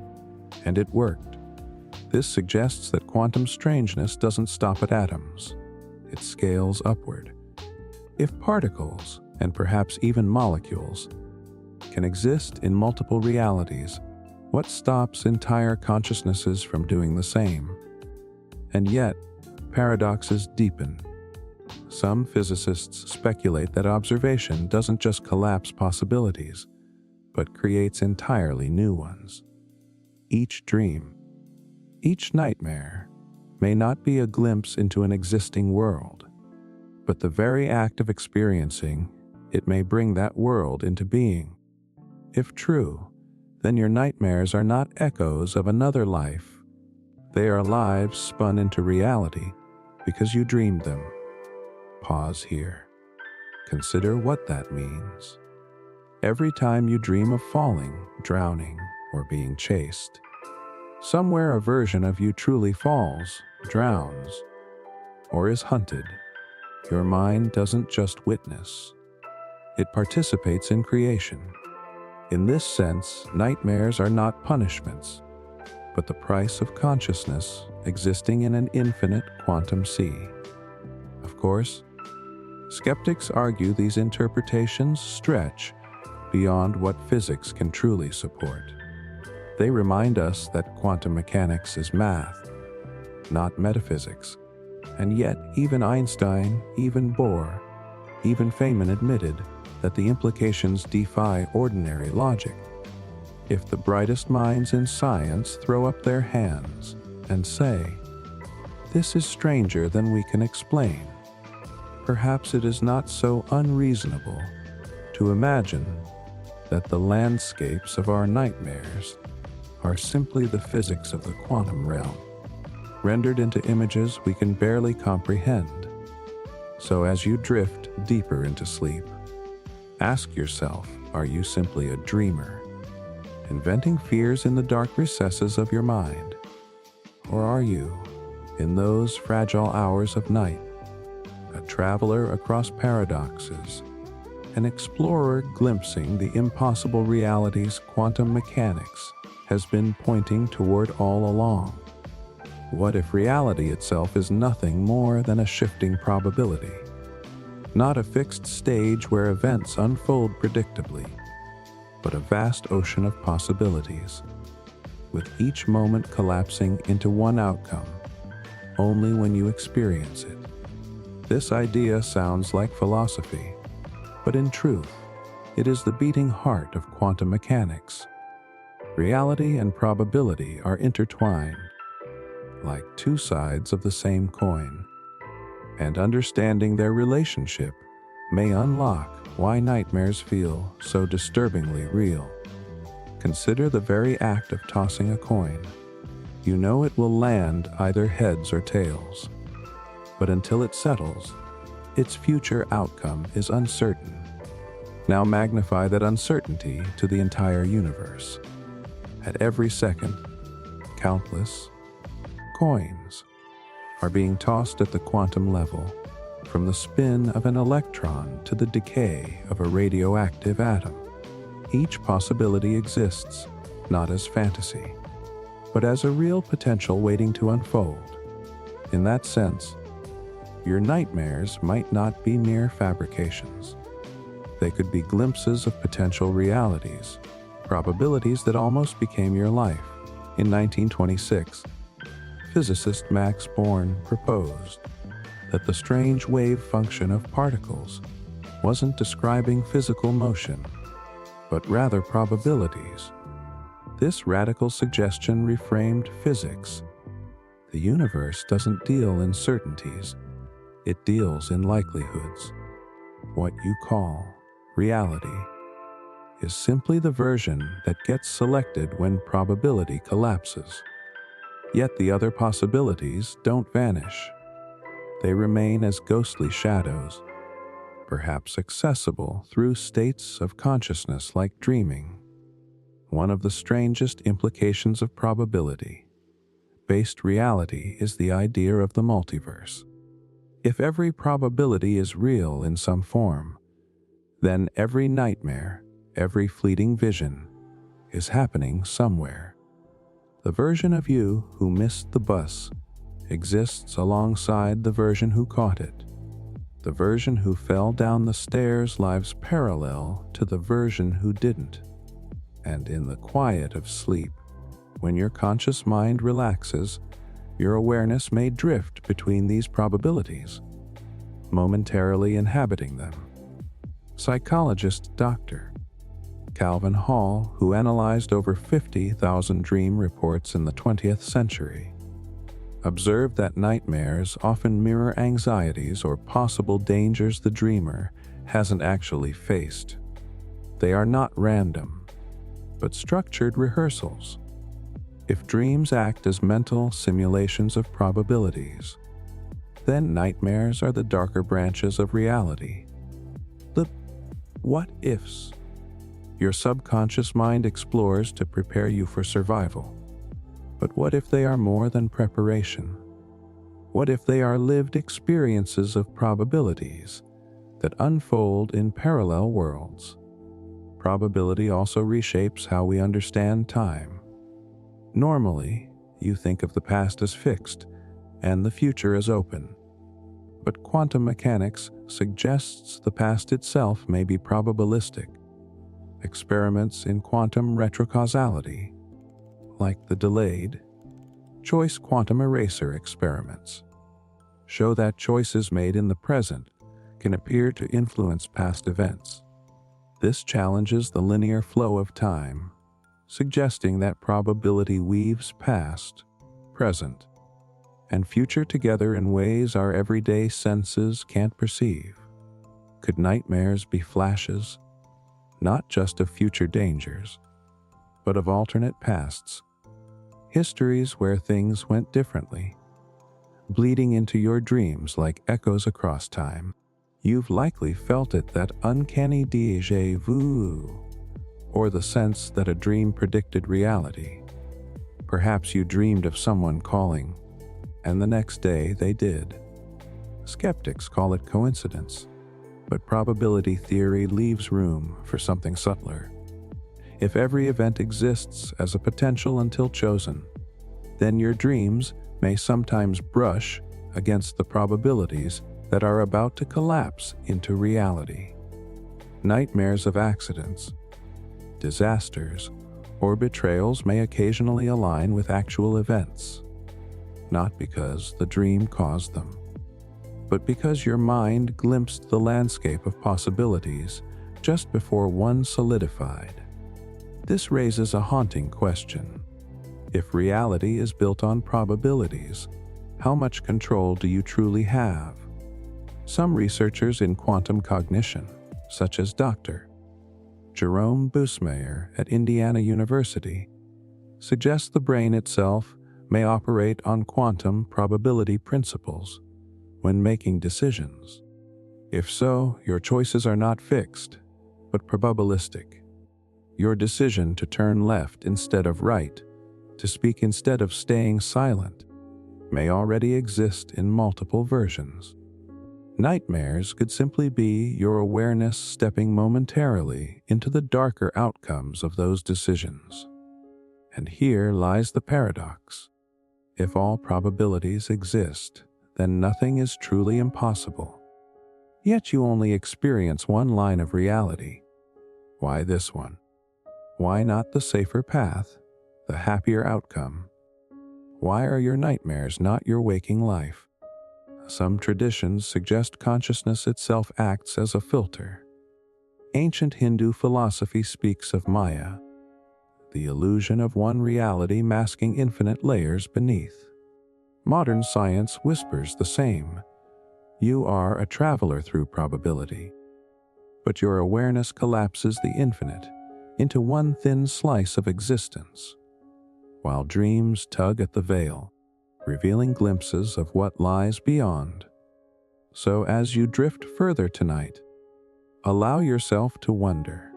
and it worked. This suggests that quantum strangeness doesn't stop at atoms. It scales upward. If particles, and perhaps even molecules, can exist in multiple realities, what stops entire consciousnesses from doing the same? And yet, paradoxes deepen. Some physicists speculate that observation doesn't just collapse possibilities, but creates entirely new ones. Each dream, each nightmare, may not be a glimpse into an existing world, but the very act of experiencing it may bring that world into being. If true, then your nightmares are not echoes of another life. They are lives spun into reality because you dreamed them. Pause here. Consider what that means. Every time you dream of falling, drowning, or being chased, somewhere a version of you truly falls, drowns, or is hunted. Your mind doesn't just witness. It participates in creation. In this sense, nightmares are not punishments, but the price of consciousness existing in an infinite quantum sea. Of course, skeptics argue these interpretations stretch beyond what physics can truly support. They remind us that quantum mechanics is math, not metaphysics. And yet, even Einstein, even Bohr, even Feynman admitted that the implications defy ordinary logic. If the brightest minds in science throw up their hands and say, "This is stranger than we can explain," perhaps it is not so unreasonable to imagine that the landscapes of our nightmares are simply the physics of the quantum realm, rendered into images we can barely comprehend. So as you drift deeper into sleep, ask yourself, are you simply a dreamer, inventing fears in the dark recesses of your mind? Or are you, in those fragile hours of night, a traveler across paradoxes, an explorer glimpsing the impossible realities quantum mechanics has been pointing toward all along? What if reality itself is nothing more than a shifting probability? Not a fixed stage where events unfold predictably, but a vast ocean of possibilities, with each moment collapsing into one outcome, only when you experience it. This idea sounds like philosophy, but in truth, it is the beating heart of quantum mechanics. Reality and probability are intertwined, like two sides of the same coin, and understanding their relationship may unlock why nightmares feel so disturbingly real. Consider the very act of tossing a coin. You know it will land either heads or tails, but until it settles, its future outcome is uncertain. Now magnify that uncertainty to the entire universe. At every second, countless coins are being tossed at the quantum level, from the spin of an electron to the decay of a radioactive atom. Each possibility exists, not as fantasy, but as a real potential waiting to unfold. In that sense, your nightmares might not be mere fabrications. They could be glimpses of potential realities, probabilities that almost became your life. In 1926, physicist Max Born proposed that the strange wave function of particles wasn't describing physical motion, but rather probabilities. This radical suggestion reframed physics. The universe doesn't deal in certainties, it deals in likelihoods. What you call reality is simply the version that gets selected when probability collapses. Yet the other possibilities don't vanish. They remain as ghostly shadows, perhaps accessible through states of consciousness like dreaming. One of the strangest implications of probability-based reality is the idea of the multiverse. If every probability is real in some form, then every nightmare, every fleeting vision, is happening somewhere. The version of you who missed the bus exists alongside the version who caught it. The version who fell down the stairs lives parallel to the version who didn't. And in the quiet of sleep, when your conscious mind relaxes, your awareness may drift between these probabilities, momentarily inhabiting them. Psychologist Dr. Calvin Hall, who analyzed over 50,000 dream reports in the 20th century, observed that nightmares often mirror anxieties or possible dangers the dreamer hasn't actually faced. They are not random, but structured rehearsals. If dreams act as mental simulations of probabilities, then nightmares are the darker branches of reality. The what-ifs your subconscious mind explores to prepare you for survival. But what if they are more than preparation? What if they are lived experiences of probabilities that unfold in parallel worlds? Probability also reshapes how we understand time. Normally, you think of the past as fixed and the future as open. But quantum mechanics suggests the past itself may be probabilistic. Experiments in quantum retrocausality, like the delayed choice quantum eraser experiments, show that choices made in the present can appear to influence past events. This challenges the linear flow of time, suggesting that probability weaves past, present, and future together in ways our everyday senses can't perceive. Could nightmares be flashes, not just of future dangers, but of alternate pasts, histories where things went differently, bleeding into your dreams like echoes across time? You've likely felt it, that uncanny déjà vu, or the sense that a dream predicted reality. Perhaps you dreamed of someone calling, and the next day they did. Skeptics call it coincidence, but probability theory leaves room for something subtler. If every event exists as a potential until chosen, then your dreams may sometimes brush against the probabilities that are about to collapse into reality. Nightmares of accidents, disasters, or betrayals may occasionally align with actual events, not because the dream caused them, but because your mind glimpsed the landscape of possibilities just before one solidified. This raises a haunting question. If reality is built on probabilities, how much control do you truly have? Some researchers in quantum cognition, such as Dr. Jerome Bussmayer at Indiana University, suggest the brain itself may operate on quantum probability principles when making decisions. If so, your choices are not fixed, but probabilistic. Your decision to turn left instead of right, to speak instead of staying silent, may already exist in multiple versions. Nightmares could simply be your awareness stepping momentarily into the darker outcomes of those decisions. And here lies the paradox. If all probabilities exist, then nothing is truly impossible. Yet you only experience one line of reality. Why this one? Why not the safer path, the happier outcome? Why are your nightmares not your waking life? Some traditions suggest consciousness itself acts as a filter. Ancient Hindu philosophy speaks of Maya, the illusion of one reality masking infinite layers beneath. Modern science whispers the same. You are a traveler through probability, but your awareness collapses the infinite into one thin slice of existence, while dreams tug at the veil, revealing glimpses of what lies beyond. So as you drift further tonight, allow yourself to wonder,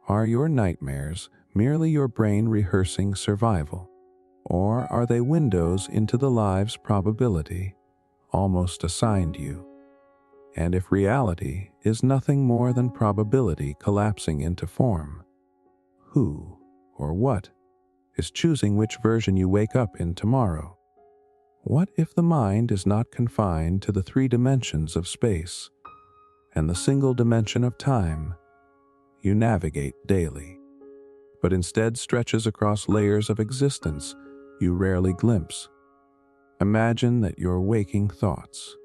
are your nightmares merely your brain rehearsing survival, or are they windows into the lives probability almost assigned you? And if reality is nothing more than probability collapsing into form, who or what is choosing which version you wake up in tomorrow? What if the mind is not confined to the 3 dimensions of space and the single dimension of time you navigate daily, but instead stretches across layers of existence you rarely glimpse? Imagine that your waking thoughts,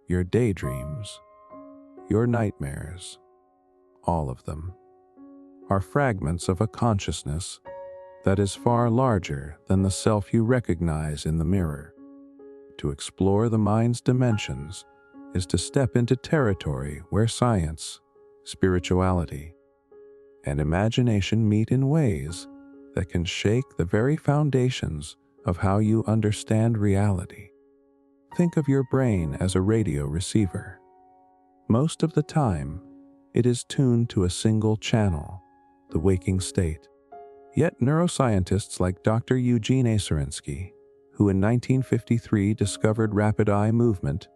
your daydreams, your nightmares, all of them, are fragments of a consciousness that is far larger than the self you recognize in the mirror. To explore the mind's dimensions is to step into territory where science, spirituality, and imagination meet in ways that can shake the very foundations of how you understand reality. Think of your brain as a radio receiver. Most of the time, it is tuned to a single channel, the waking state. Yet neuroscientists like Dr. Eugene Aserinsky, who in 1953 discovered rapid eye movement,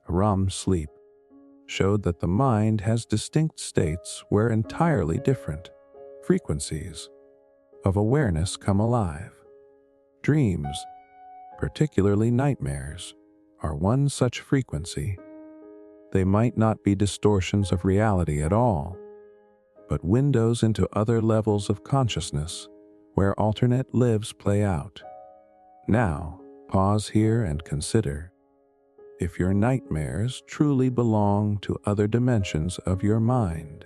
REM sleep, showed that the mind has distinct states where entirely different frequencies of awareness come alive. Dreams, particularly nightmares, are one such frequency. They might not be distortions of reality at all, but windows into other levels of consciousness where alternate lives play out. Now, pause here and consider, if your nightmares truly belong to other dimensions of your mind,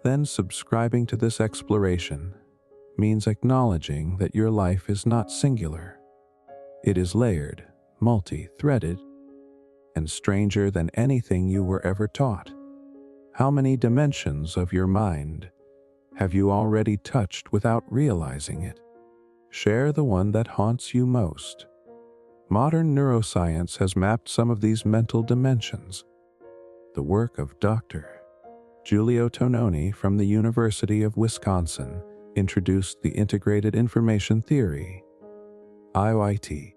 then subscribing to this exploration means acknowledging that your life is not singular. It is layered, multi-threaded, and stranger than anything you were ever taught. How many dimensions of your mind have you already touched without realizing it? Share the one that haunts you most. Modern neuroscience has mapped some of these mental dimensions. The work of Dr. Giulio Tononi from the University of Wisconsin introduced the Integrated Information Theory, IIT,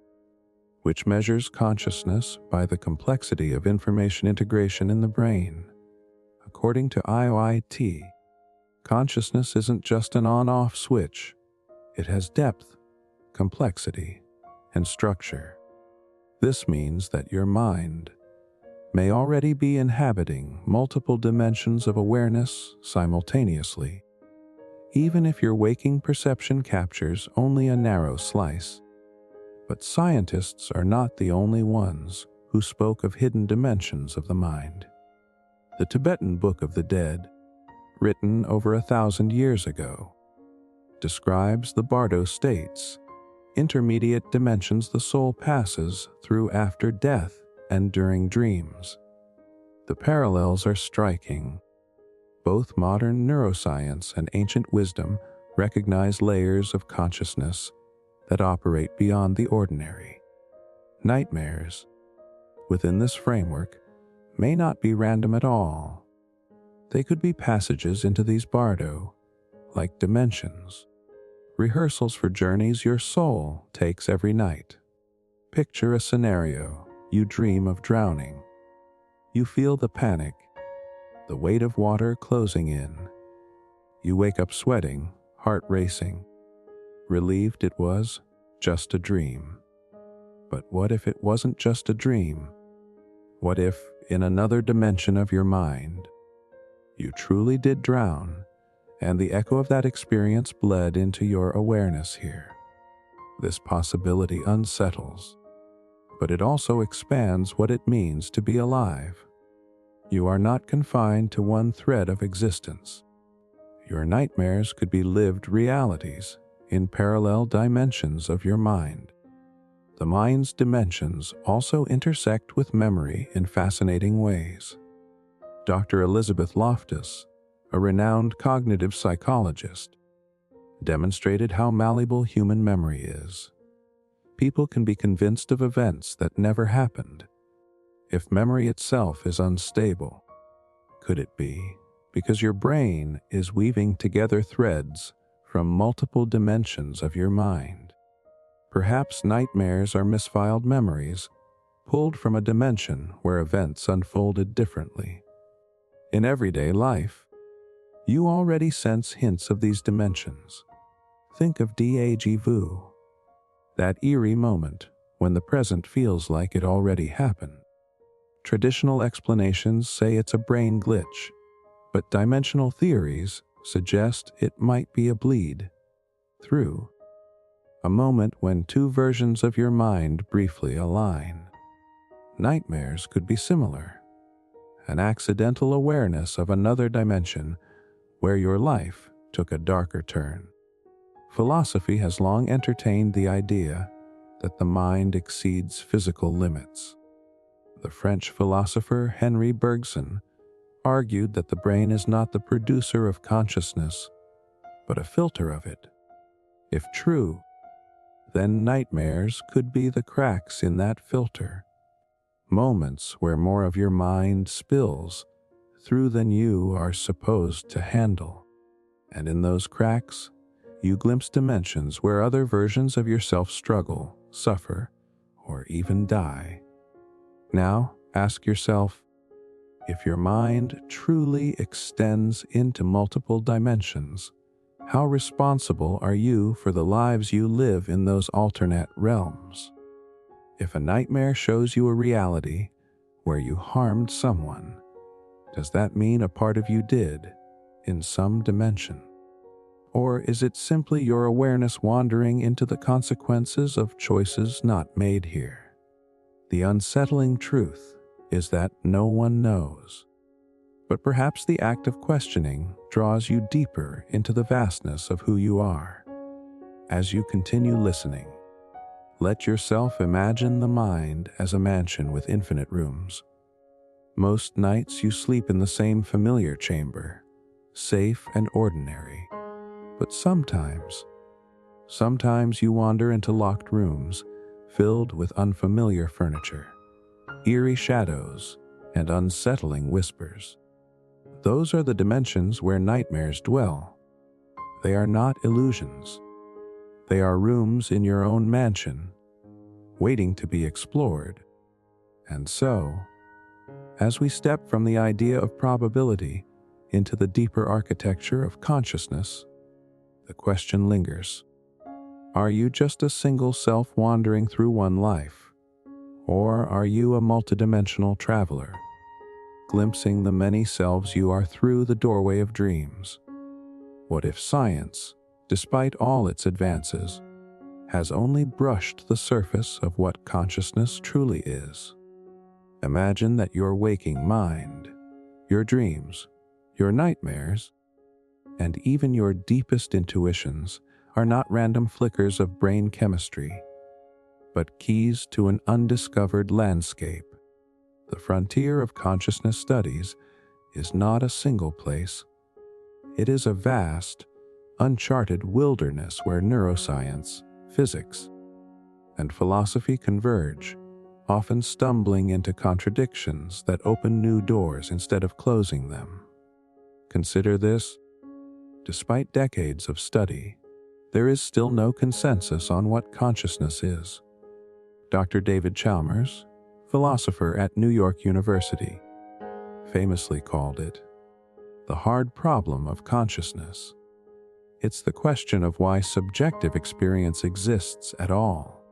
which measures consciousness by the complexity of information integration in the brain. According to IIT, consciousness isn't just an on-off switch. It has depth, complexity, and structure. This means that your mind may already be inhabiting multiple dimensions of awareness simultaneously, even if your waking perception captures only a narrow slice. But scientists are not the only ones who spoke of hidden dimensions of the mind. The Tibetan Book of the Dead, written over 1,000 years ago, describes the Bardo states, intermediate dimensions the soul passes through after death and during dreams. The parallels are striking. Both modern neuroscience and ancient wisdom recognize layers of consciousness that operate beyond the ordinary. Nightmares, within this framework, may not be random at all. They could be passages into these bardo, like dimensions, rehearsals for journeys your soul takes every night. Picture a scenario. You dream of drowning. You feel the panic, the weight of water closing in. You wake up sweating, heart racing, relieved it was just a dream. But what if it wasn't just a dream? What if, in another dimension of your mind, you truly did drown, and the echo of that experience bled into your awareness here? This possibility unsettles, but it also expands what it means to be alive. You are not confined to one thread of existence. Your nightmares could be lived realities in parallel dimensions of your mind. The mind's dimensions also intersect with memory in fascinating ways. Dr. Elizabeth Loftus, a renowned cognitive psychologist, demonstrated how malleable human memory is. People can be convinced of events that never happened. If memory itself is unstable, could it be because your brain is weaving together threads from multiple dimensions of your mind? Perhaps nightmares are misfiled memories pulled from a dimension where events unfolded differently. In everyday life, you already sense hints of these dimensions. Think of déjà vu, that eerie moment when the present feels like it already happened. Traditional explanations say it's a brain glitch, but dimensional theories suggest it might be a bleed through, a moment when two versions of your mind briefly align. Nightmares could be similar, an accidental awareness of another dimension where your life took a darker turn. Philosophy has long entertained the idea that the mind exceeds physical limits. The French philosopher Henri Bergson argued that the brain is not the producer of consciousness, but a filter of it. If true, then nightmares could be the cracks in that filter, moments where more of your mind spills through than you are supposed to handle. And in those cracks, you glimpse dimensions where other versions of yourself struggle, suffer, or even die. Now, ask yourself, if your mind truly extends into multiple dimensions, how responsible are you for the lives you live in those alternate realms? If a nightmare shows you a reality where you harmed someone, does that mean a part of you did, in some dimension? Or is it simply your awareness wandering into the consequences of choices not made here? The unsettling truth is that no one knows. But perhaps the act of questioning draws you deeper into the vastness of who you are. As you continue listening, let yourself imagine the mind as a mansion with infinite rooms. Most nights you sleep in the same familiar chamber, safe and ordinary. But sometimes you wander into locked rooms filled with unfamiliar furniture, eerie shadows, and unsettling whispers. Those are the dimensions where nightmares dwell. They are not illusions. They are rooms in your own mansion, waiting to be explored. And so, as we step from the idea of probability into the deeper architecture of consciousness, the question lingers. Are you just a single self wandering through one life? Or are you a multidimensional traveler, glimpsing the many selves you are through the doorway of dreams? What if science, despite all its advances, has only brushed the surface of what consciousness truly is? Imagine that your waking mind, your dreams, your nightmares, and even your deepest intuitions are not random flickers of brain chemistry, but keys to an undiscovered landscape. The frontier of consciousness studies is not a single place. It is a vast, uncharted wilderness where neuroscience, physics, and philosophy converge, often stumbling into contradictions that open new doors instead of closing them. Consider this. Despite decades of study, there is still no consensus on what consciousness is. Dr. David Chalmers, philosopher at New York University, famously called it the hard problem of consciousness. It's the question of why subjective experience exists at all.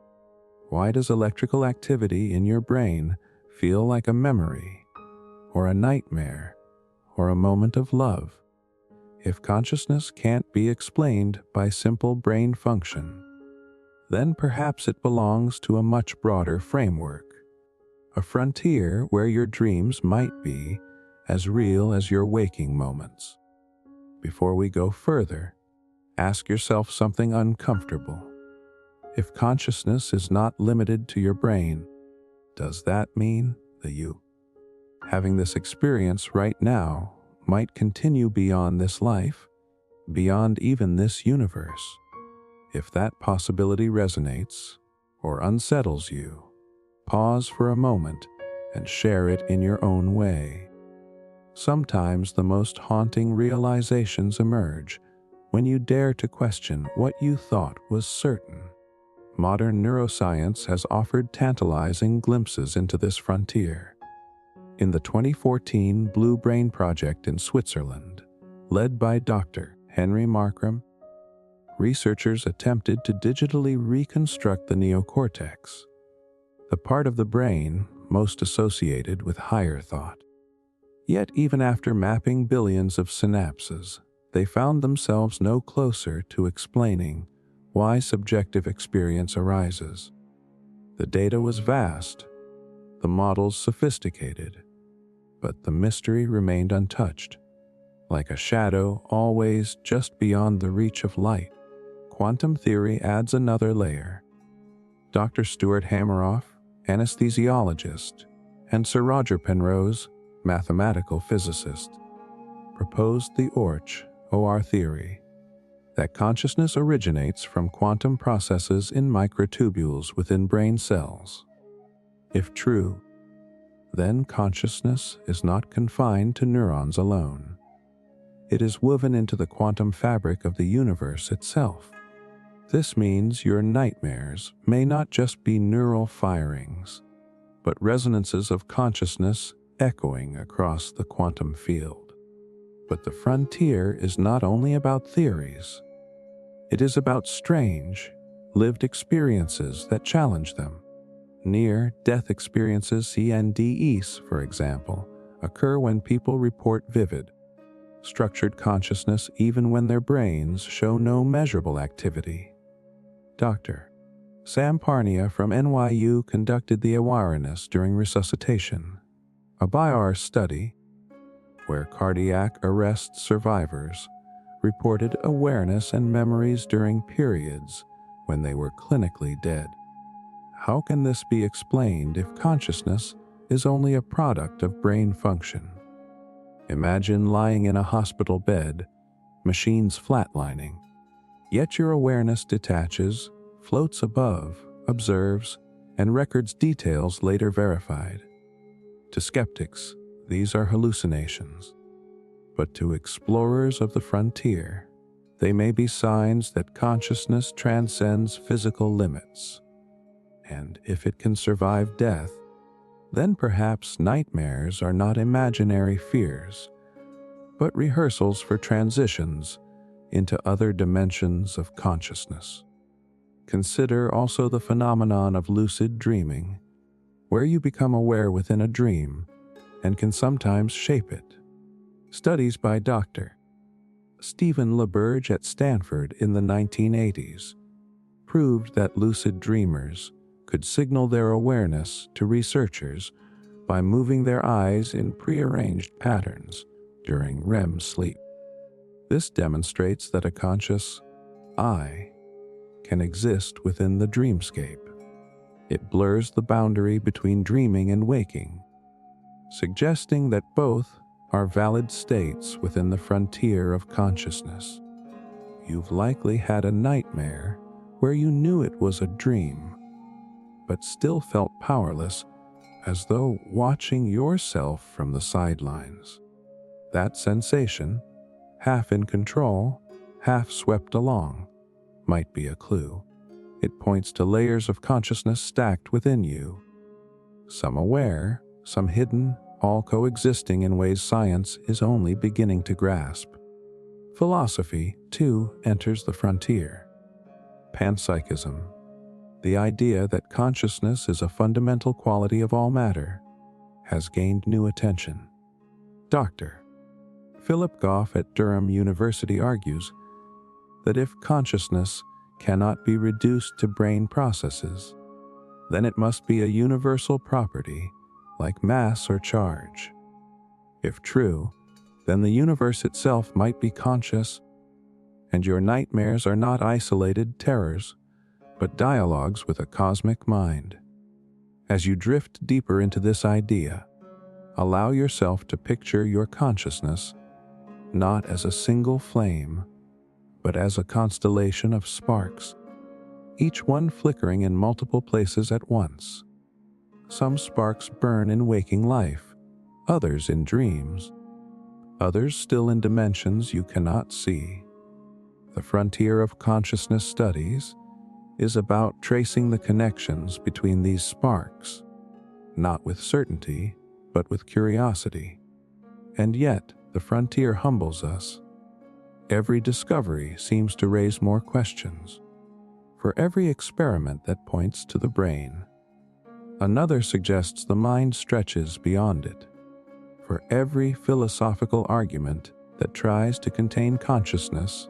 Why does electrical activity in your brain feel like a memory, or a nightmare, or a moment of love? If consciousness can't be explained by simple brain function, then perhaps it belongs to a much broader framework, a frontier where your dreams might be as real as your waking moments. Before we go further, ask yourself something uncomfortable. If consciousness is not limited to your brain, does that mean that you, having this experience right now, might continue beyond this life, beyond even this universe? If that possibility resonates or unsettles you, pause for a moment and share it in your own way. Sometimes the most haunting realizations emerge when you dare to question what you thought was certain. Modern neuroscience has offered tantalizing glimpses into this frontier. In the 2014 Blue Brain Project in Switzerland, led by Dr. Henry Markram, researchers attempted to digitally reconstruct the neocortex, the part of the brain most associated with higher thought. Yet even after mapping billions of synapses, they found themselves no closer to explaining why subjective experience arises. The data was vast, the models sophisticated, but the mystery remained untouched, like a shadow always just beyond the reach of light. Quantum theory adds another layer. Dr. Stuart Hameroff, anesthesiologist, and Sir Roger Penrose, mathematical physicist, proposed the OR theory, that consciousness originates from quantum processes in microtubules within brain cells. If true, then consciousness is not confined to neurons alone. It is woven into the quantum fabric of the universe itself. This means your nightmares may not just be neural firings, but resonances of consciousness echoing across the quantum field. But the frontier is not only about theories. It is about strange, lived experiences that challenge them. Near-death experiences, CNDEs, for example, occur when people report vivid, structured consciousness even when their brains show no measurable activity. Dr. Sam Parnia from NYU conducted the awareness during resuscitation, a BIR study where cardiac arrest survivors reported awareness and memories during periods when they were clinically dead. How can this be explained if consciousness is only a product of brain function? Imagine lying in a hospital bed, machines flatlining, yet your awareness detaches, floats above, observes, and records details later verified. To skeptics, these are hallucinations. But to explorers of the frontier, they may be signs that consciousness transcends physical limits. And if it can survive death, then perhaps nightmares are not imaginary fears, but rehearsals for transitions into other dimensions of consciousness. Consider also the phenomenon of lucid dreaming, where you become aware within a dream and can sometimes shape it. Studies by Dr. Stephen LaBerge at Stanford in the 1980s proved that lucid dreamers could signal their awareness to researchers by moving their eyes in prearranged patterns during REM sleep. This demonstrates that a conscious I can exist within the dreamscape. It blurs the boundary between dreaming and waking, suggesting that both are valid states within the frontier of consciousness. You've likely had a nightmare where you knew it was a dream, but still felt powerless, as though watching yourself from the sidelines. That sensation, half in control, half swept along, might be a clue. It points to layers of consciousness stacked within you, some aware, some hidden, all coexisting in ways science is only beginning to grasp. Philosophy, too, enters the frontier. Panpsychism, the idea that consciousness is a fundamental quality of all matter, has gained new attention. Dr. Philip Goff at Durham University argues that if consciousness cannot be reduced to brain processes, then it must be a universal property like mass or charge. If true, then the universe itself might be conscious, and your nightmares are not isolated terrors, but dialogues with a cosmic mind. As you drift deeper into this idea, allow yourself to picture your consciousness not as a single flame, but as a constellation of sparks, each one flickering in multiple places at once. Some sparks burn in waking life, others in dreams, others still in dimensions you cannot see. The frontier of consciousness studies is about tracing the connections between these sparks, not with certainty, but with curiosity. And yet, the frontier humbles us. Every discovery seems to raise more questions. For every experiment that points to the brain, another suggests the mind stretches beyond it. For every philosophical argument that tries to contain consciousness,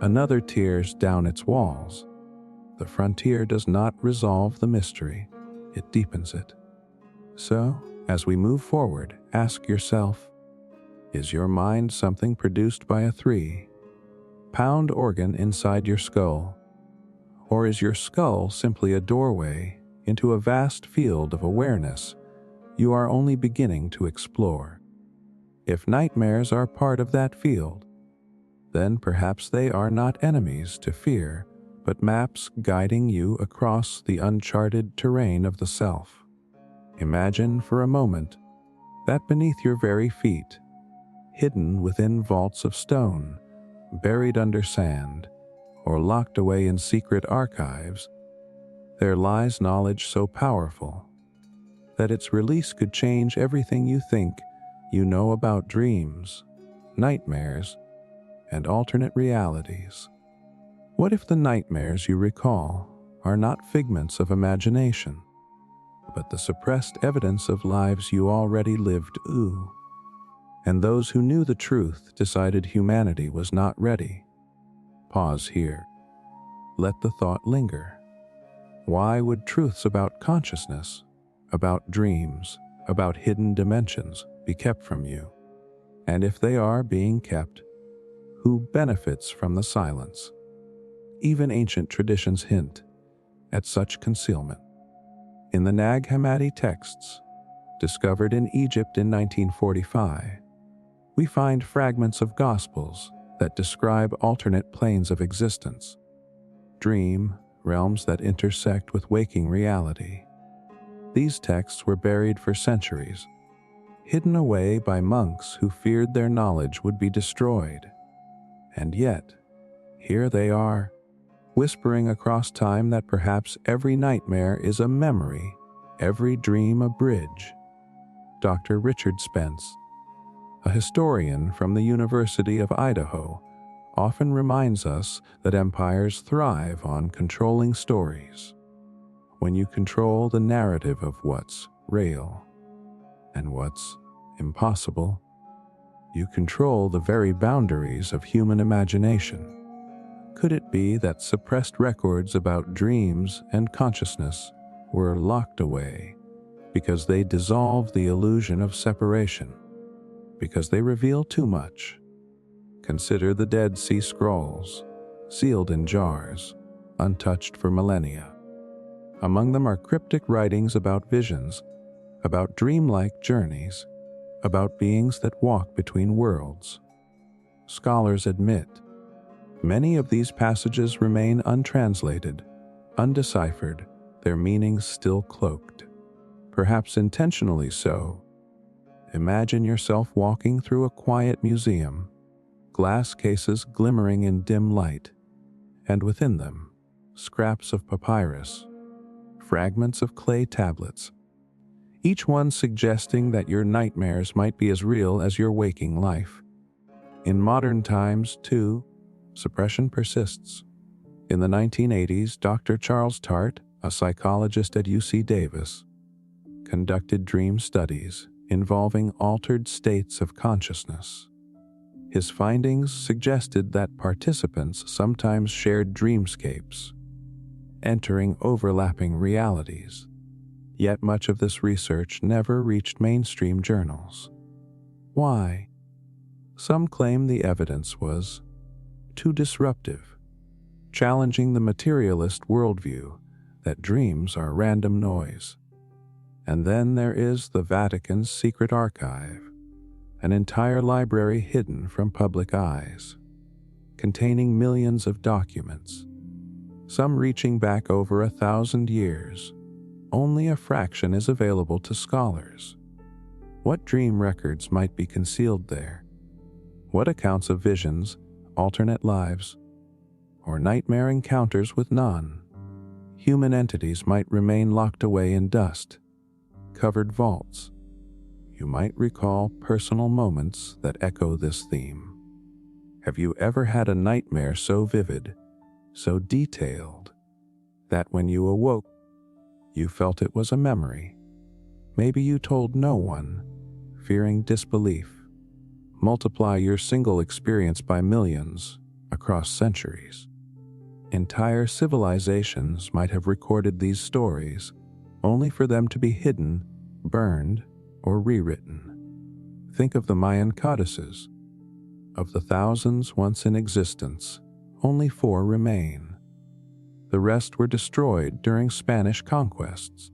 another tears down its walls. The frontier does not resolve the mystery, it deepens it. So, as we move forward, ask yourself, is your mind something produced by a 3-pound organ inside your skull? Or is your skull simply a doorway into a vast field of awareness you are only beginning to explore? If nightmares are part of that field, then perhaps they are not enemies to fear, but maps guiding you across the uncharted terrain of the self. Imagine for a moment that beneath your very feet, hidden within vaults of stone, buried under sand, or locked away in secret archives, there lies knowledge so powerful that its release could change everything you think you know about dreams, nightmares, and alternate realities. What if the nightmares you recall are not figments of imagination, but the suppressed evidence of lives you already lived? And those who knew the truth decided humanity was not ready. Pause here. Let the thought linger. Why would truths about consciousness, about dreams, about hidden dimensions be kept from you? And if they are being kept, who benefits from the silence? Even ancient traditions hint at such concealment. In the Nag Hammadi texts, discovered in Egypt in 1945, we find fragments of Gospels that describe alternate planes of existence, dream realms that intersect with waking reality. These texts were buried for centuries, hidden away by monks who feared their knowledge would be destroyed. And yet, here they are, whispering across time that perhaps every nightmare is a memory, every dream a bridge. Dr. Richard Spence, a historian from the University of Idaho, often reminds us that empires thrive on controlling stories. When you control the narrative of what's real and what's impossible, you control the very boundaries of human imagination. Could it be that suppressed records about dreams and consciousness were locked away because they dissolve the illusion of separation, because they reveal too much? Consider the Dead Sea Scrolls, sealed in jars, untouched for millennia. Among them are cryptic writings about visions, about dreamlike journeys, about beings that walk between worlds. Scholars admit many of these passages remain untranslated, undeciphered, their meanings still cloaked, perhaps intentionally so. Imagine yourself walking through a quiet museum, glass cases glimmering in dim light, and within them, scraps of papyrus, fragments of clay tablets, each one suggesting that your nightmares might be as real as your waking life. In modern times, too, suppression persists. In the 1980s, Dr. Charles Tart, a psychologist at UC Davis, conducted dream studies involving altered states of consciousness. His findings suggested that participants sometimes shared dreamscapes, entering overlapping realities. Yet much of this research never reached mainstream journals. Why? Some claim the evidence was too disruptive, challenging the materialist worldview that dreams are random noise. And then there is the Vatican's secret archive, an entire library hidden from public eyes, containing millions of documents, some reaching back over 1,000 years. Only a fraction is available to scholars. What dream records might be concealed there? What accounts of visions, alternate lives, or nightmare encounters with non-human entities might remain locked away in dust-covered vaults? You might recall personal moments that echo this theme. Have you ever had a nightmare so vivid, so detailed, that when you awoke, you felt it was a memory? Maybe you told no one, fearing disbelief. Multiply your single experience by millions across centuries. Entire civilizations might have recorded these stories, only for them to be hidden, burned, or rewritten. Think of the Mayan codices. Of the thousands once in existence, only 4 remain. The rest were destroyed during Spanish conquests.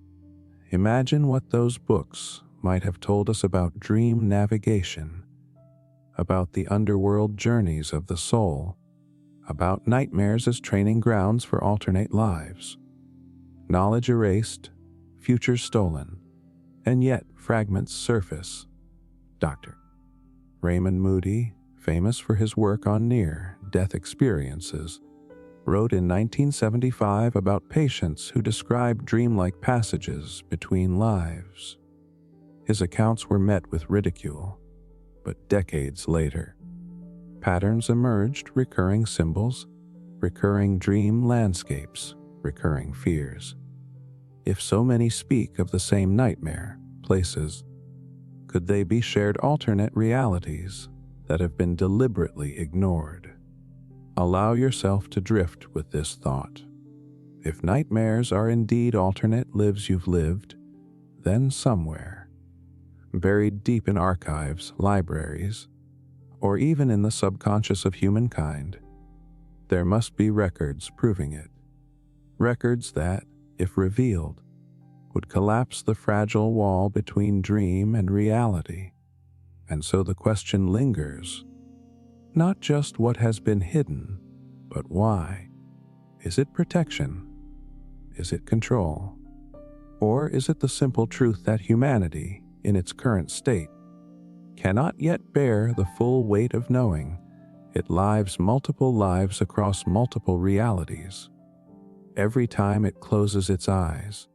Imagine what those books might have told us about dream navigation, about the underworld journeys of the soul, about nightmares as training grounds for alternate lives. Knowledge erased, future stolen, and yet fragments surface. Dr. Raymond Moody, famous for his work on near-death experiences, wrote in 1975 about patients who described dreamlike passages between lives. His accounts were met with ridicule, but decades later, patterns emerged: recurring symbols, recurring dream landscapes, recurring fears. If so many speak of the same nightmare, places, could they be shared alternate realities that have been deliberately ignored? Allow yourself to drift with this thought. If nightmares are indeed alternate lives you've lived, then somewhere, buried deep in archives, libraries, or even in the subconscious of humankind, there must be records proving it. Records that, if revealed, would collapse the fragile wall between dream and reality. And so the question lingers, not just what has been hidden, but why. Is it protection? Is it control? Or is it the simple truth that humanity, in its current state, cannot yet bear the full weight of knowing it lives multiple lives across multiple realities? Every time it closes its eyes,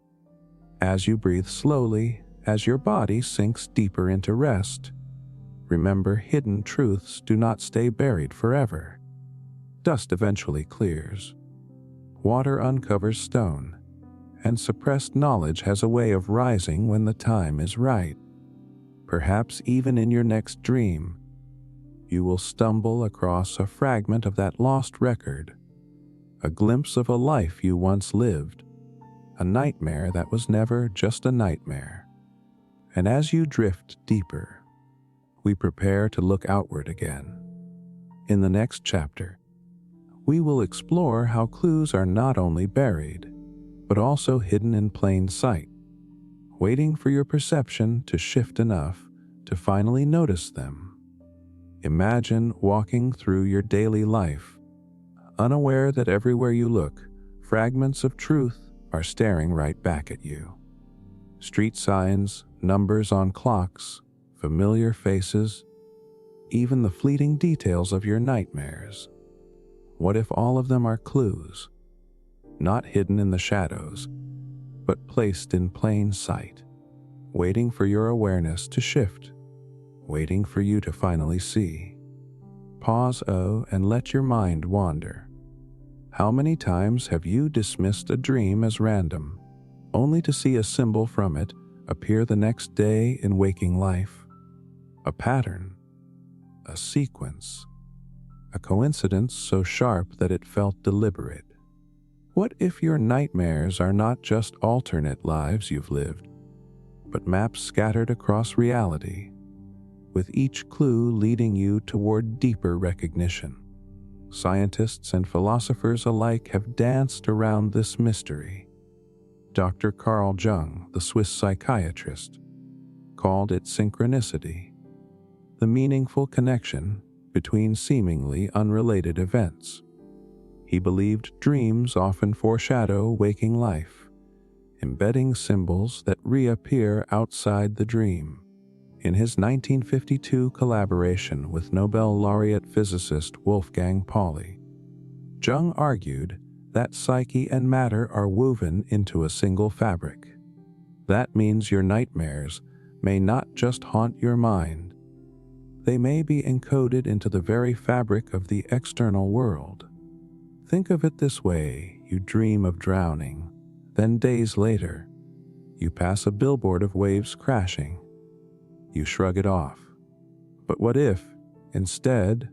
as you breathe slowly, as your body sinks deeper into rest, remember, hidden truths do not stay buried forever. Dust eventually clears. Water uncovers stone, and suppressed knowledge has a way of rising when the time is right. Perhaps even in your next dream, you will stumble across a fragment of that lost record, a glimpse of a life you once lived, a nightmare that was never just a nightmare. And as you drift deeper, we prepare to look outward again. In the next chapter, we will explore how clues are not only buried, but also hidden in plain sight, waiting for your perception to shift enough to finally notice them. Imagine walking through your daily life, unaware that everywhere you look, fragments of truth are staring right back at you. Street signs, numbers on clocks, familiar faces, even the fleeting details of your nightmares. What if all of them are clues, not hidden in the shadows, but placed in plain sight, waiting for your awareness to shift, waiting for you to finally see? Pause, and let your mind wander. How many times have you dismissed a dream as random, only to see a symbol from it appear the next day in waking life? A pattern, a sequence, a coincidence so sharp that it felt deliberate. What if your nightmares are not just alternate lives you've lived, but maps scattered across reality, with each clue leading you toward deeper recognition? Scientists and philosophers alike have danced around this mystery. Dr. Carl Jung, the Swiss psychiatrist, called it synchronicity, the meaningful connection between seemingly unrelated events. He believed dreams often foreshadow waking life, embedding symbols that reappear outside the dream. In his 1952 collaboration with Nobel laureate physicist Wolfgang Pauli, Jung argued that psyche and matter are woven into a single fabric. That means your nightmares may not just haunt your mind, they may be encoded into the very fabric of the external world. Think of it this way: you dream of drowning, then days later, you pass a billboard of waves crashing. You shrug it off. But what if, instead,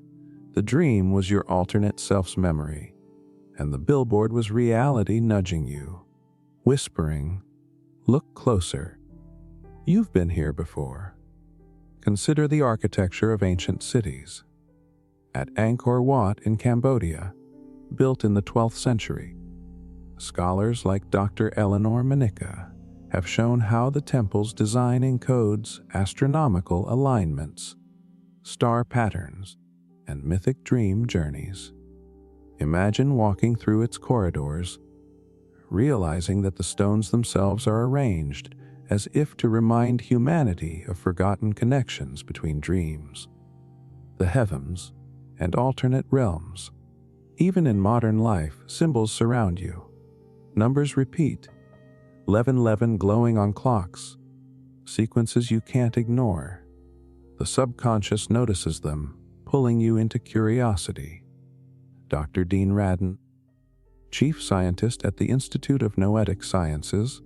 the dream was your alternate self's memory, and the billboard was reality nudging you, whispering, "Look closer. You've been here before." Consider the architecture of ancient cities. At Angkor Wat in Cambodia, built in the 12th century, scholars like Dr. Eleanor Manicka have shown how the temple's design encodes astronomical alignments, star patterns, and mythic dream journeys. Imagine walking through its corridors, realizing that the stones themselves are arranged as if to remind humanity of forgotten connections between dreams, the heavens, and alternate realms. Even in modern life, symbols surround you. Numbers repeat, 1111 glowing on clocks, sequences you can't ignore. The subconscious notices them, pulling you into curiosity. Dr. Dean Radin, chief scientist at the Institute of Noetic Sciences,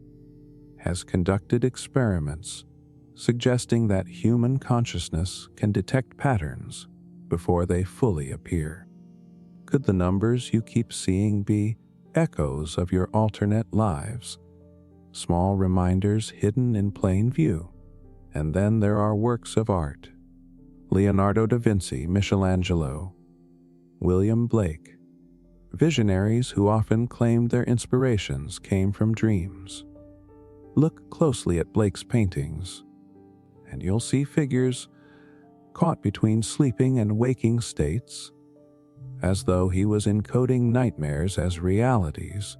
has conducted experiments suggesting that human consciousness can detect patterns before they fully appear. Could the numbers you keep seeing be echoes of your alternate lives, small reminders hidden in plain view? And then there are works of art. Leonardo da Vinci, Michelangelo, William Blake, visionaries who often claimed their inspirations came from dreams. Look closely at Blake's paintings, and you'll see figures caught between sleeping and waking states, as though he was encoding nightmares as realities,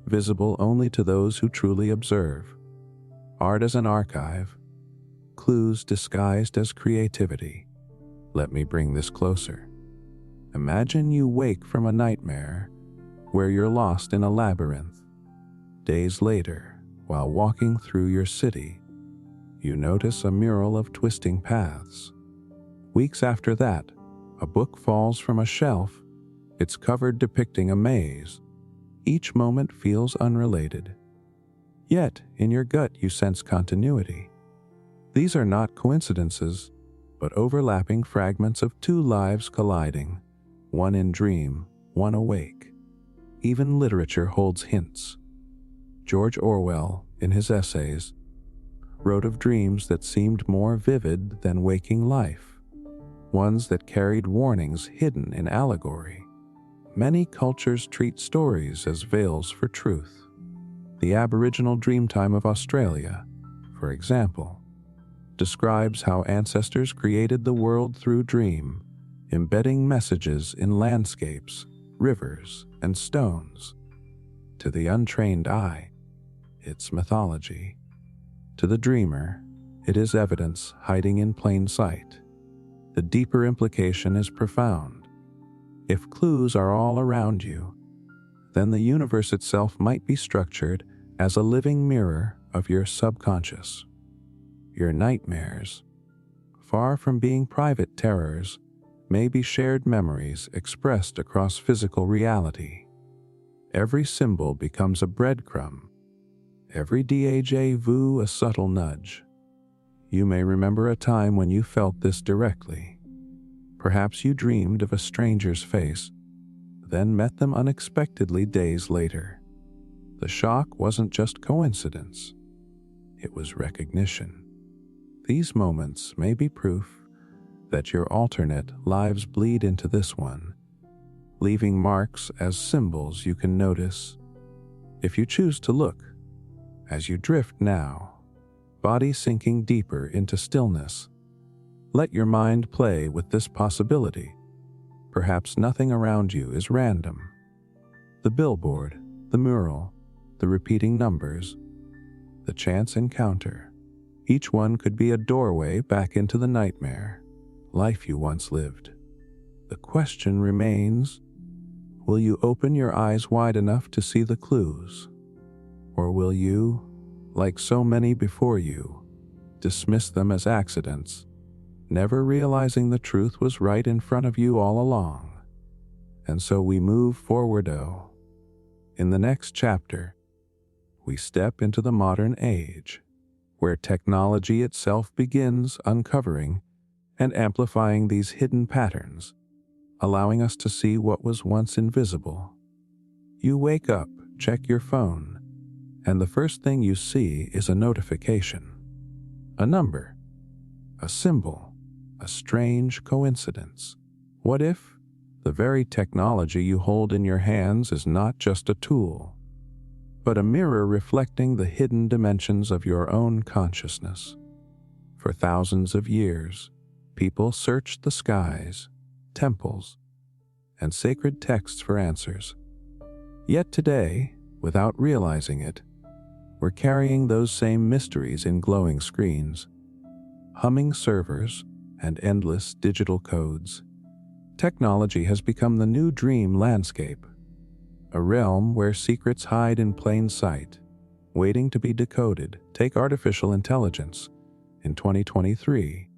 visible only to those who truly observe. Art as an archive, clues disguised as creativity. Let me bring this closer. Imagine you wake from a nightmare where you're lost in a labyrinth. Days later, while walking through your city, you notice a mural of twisting paths. Weeks after that, a book falls from a shelf, its cover depicting a maze. Each moment feels unrelated. Yet, in your gut, you sense continuity. These are not coincidences, but overlapping fragments of two lives colliding, one in dream, one awake. Even literature holds hints. George Orwell, in his essays, wrote of dreams that seemed more vivid than waking life, ones that carried warnings hidden in allegory. Many cultures treat stories as veils for truth. The Aboriginal Dreamtime of Australia, for example, describes how ancestors created the world through dream, embedding messages in landscapes, rivers, and stones. To the untrained eye, it's mythology. To the dreamer, it is evidence hiding in plain sight. The deeper implication is profound. If clues are all around you, then the universe itself might be structured as a living mirror of your subconscious. Your nightmares, far from being private terrors, may be shared memories expressed across physical reality. Every symbol becomes a breadcrumb, every déjà vu a subtle nudge. You may remember a time when you felt this directly. Perhaps you dreamed of a stranger's face, then met them unexpectedly days later. The shock wasn't just coincidence, it was recognition. These moments may be proof that your alternate lives bleed into this one, leaving marks as symbols you can notice if you choose to look. As you drift now, body sinking deeper into stillness, let your mind play with this possibility. Perhaps nothing around you is random. The billboard, the mural, the repeating numbers, the chance encounter, each one could be a doorway back into the nightmare life you once lived. The question remains, will you open your eyes wide enough to see the clues? Or will you, like so many before you, dismiss them as accidents, never realizing the truth was right in front of you all along? And so we move forward. In the next chapter, we step into the modern age, where technology itself begins uncovering and amplifying these hidden patterns, allowing us to see what was once invisible. You wake up, check your phone, and the first thing you see is a notification. A number, a symbol, a strange coincidence. What if the very technology you hold in your hands is not just a tool, but a mirror reflecting the hidden dimensions of your own consciousness? For thousands of years, people searched the skies, temples, and sacred texts for answers. Yet today, without realizing it, we're carrying those same mysteries in glowing screens, humming servers, and endless digital codes. Technology has become the new dream landscape, a realm where secrets hide in plain sight, waiting to be decoded. Take artificial intelligence. In 2023,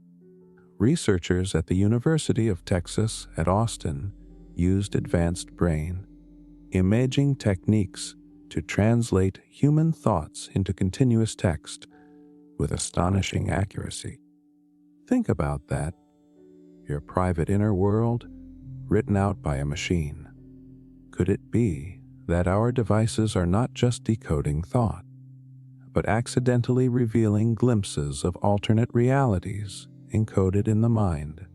researchers at the University of Texas at Austin used advanced brain imaging techniques to translate human thoughts into continuous text with astonishing accuracy. Think about that. Your private inner world written out by a machine. Could it be that our devices are not just decoding thought, but accidentally revealing glimpses of alternate realities encoded in the mind?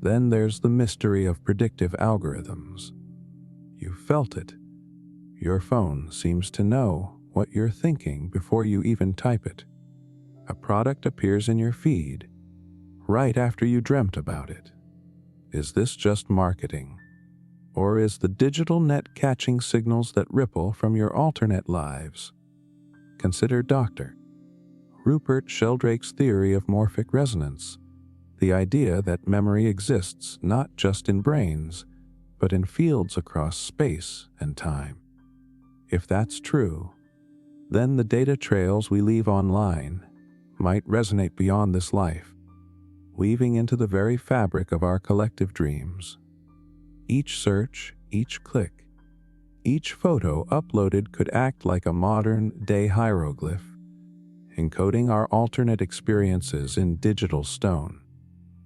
Then there's the mystery of predictive algorithms. You felt it. Your phone seems to know what you're thinking before you even type it. A product appears in your feed right after you dreamt about it. Is this just marketing? Or is the digital net catching signals that ripple from your alternate lives? Consider Dr. Rupert Sheldrake's theory of morphic resonance, the idea that memory exists not just in brains, but in fields across space and time. If that's true, then the data trails we leave online might resonate beyond this life, weaving into the very fabric of our collective dreams. Each search, each click, each photo uploaded could act like a modern-day hieroglyph, encoding our alternate experiences in digital stone.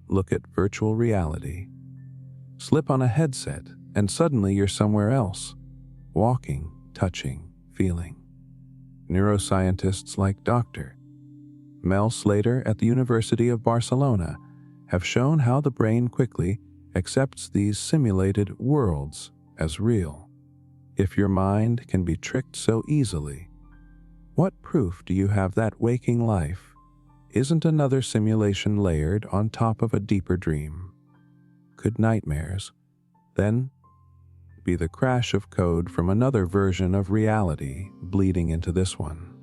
Look at virtual reality. Slip on a headset, and suddenly you're somewhere else, walking, touching, feeling. Neuroscientists like Dr. Mel Slater at the University of Barcelona have shown how the brain quickly accepts these simulated worlds as real. If your mind can be tricked so easily, what proof do you have that waking life isn't another simulation layered on top of a deeper dream? Could nightmares, then, be the crash of code from another version of reality bleeding into this one?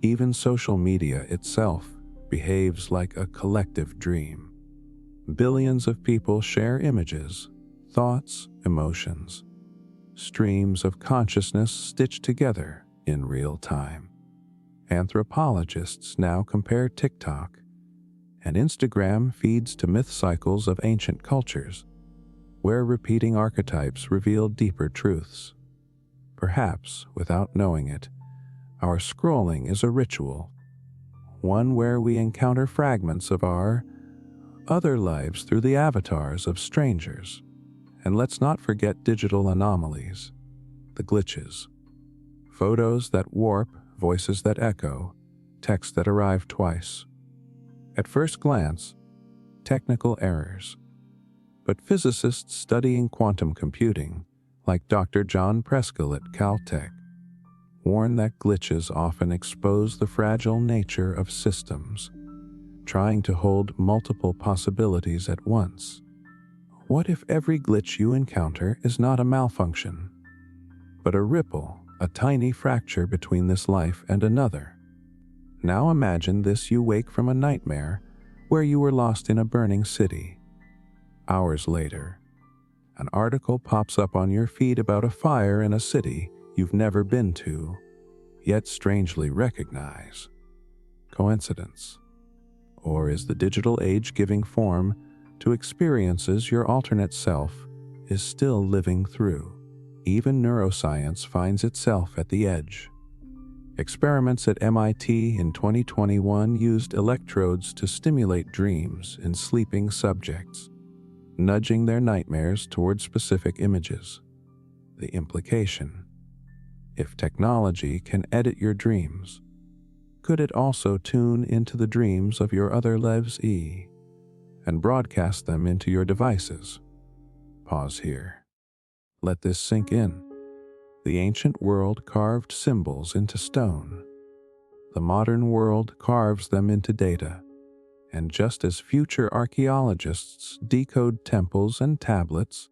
Even social media itself behaves like a collective dream. Billions of people share images, thoughts, emotions, streams of consciousness stitched together in real time. Anthropologists now compare TikTok and Instagram feeds to myth cycles of ancient cultures, where repeating archetypes reveal deeper truths. Perhaps, without knowing it, our scrolling is a ritual, one where we encounter fragments of our other lives through the avatars of strangers. And let's not forget digital anomalies, the glitches. Photos that warp, voices that echo, texts that arrive twice. At first glance, technical errors. But physicists studying quantum computing, like Dr. John Preskill at Caltech, warn that glitches often expose the fragile nature of systems, trying to hold multiple possibilities at once. What if every glitch you encounter is not a malfunction, but a ripple, a tiny fracture between this life and another? Now imagine this: you wake from a nightmare where you were lost in a burning city. Hours later, an article pops up on your feed about a fire in a city you've never been to, yet strangely recognize. Coincidence? Or is the digital age giving form to experiences your alternate self is still living through? Even neuroscience finds itself at the edge. Experiments at MIT in 2021 used electrodes to stimulate dreams in sleeping subjects, nudging their nightmares toward specific images. The implication: if technology can edit your dreams, could it also tune into the dreams of your other lives and broadcast them into your devices? Pause here. Let this sink in. The ancient world carved symbols into stone. The modern world carves them into data. And just as future archaeologists decode temples and tablets,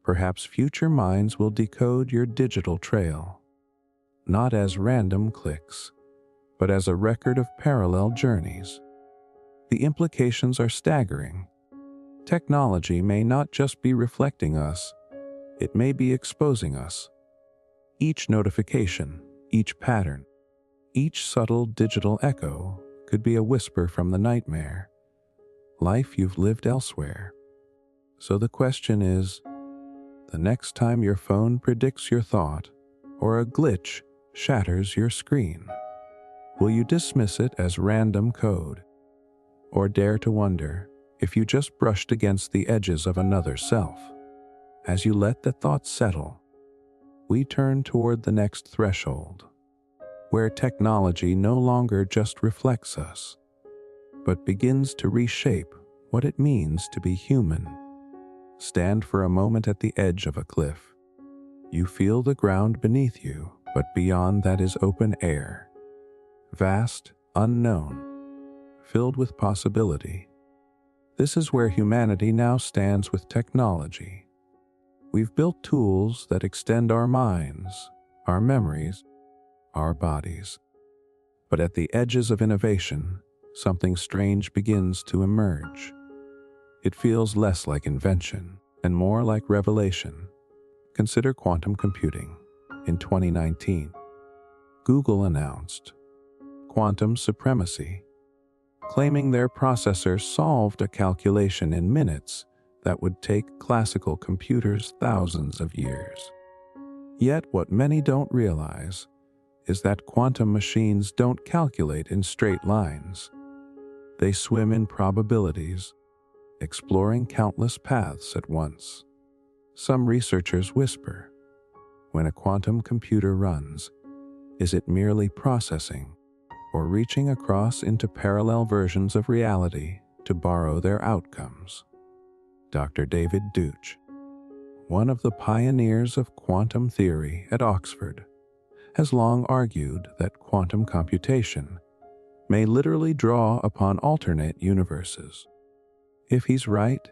perhaps future minds will decode your digital trail, not as random clicks, but as a record of parallel journeys. The implications are staggering. Technology may not just be reflecting us, it may be exposing us. Each notification, each pattern, each subtle digital echo could be a whisper from the nightmare, life you've lived elsewhere. So the question is, the next time your phone predicts your thought or a glitch shatters your screen, will you dismiss it as random code, or dare to wonder if you just brushed against the edges of another self? As you let the thoughts settle, we turn toward the next threshold, where technology no longer just reflects us, but begins to reshape what it means to be human. Stand for a moment at the edge of a cliff. You feel the ground beneath you, but beyond that is open air, vast, unknown, filled with possibility. This is where humanity now stands with technology. We've built tools that extend our minds, our memories, our bodies. But at the edges of innovation, something strange begins to emerge. It feels less like invention and more like revelation. Consider quantum computing. In 2019, Google announced quantum supremacy, claiming their processor solved a calculation in minutes that would take classical computers thousands of years. Yet what many don't realize is that quantum machines don't calculate in straight lines. They swim in probabilities, exploring countless paths at once. Some researchers whisper, when a quantum computer runs, is it merely processing or reaching across into parallel versions of reality to borrow their outcomes? Dr. David Deutsch, one of the pioneers of quantum theory at Oxford, has long argued that quantum computation may literally draw upon alternate universes. If he's right,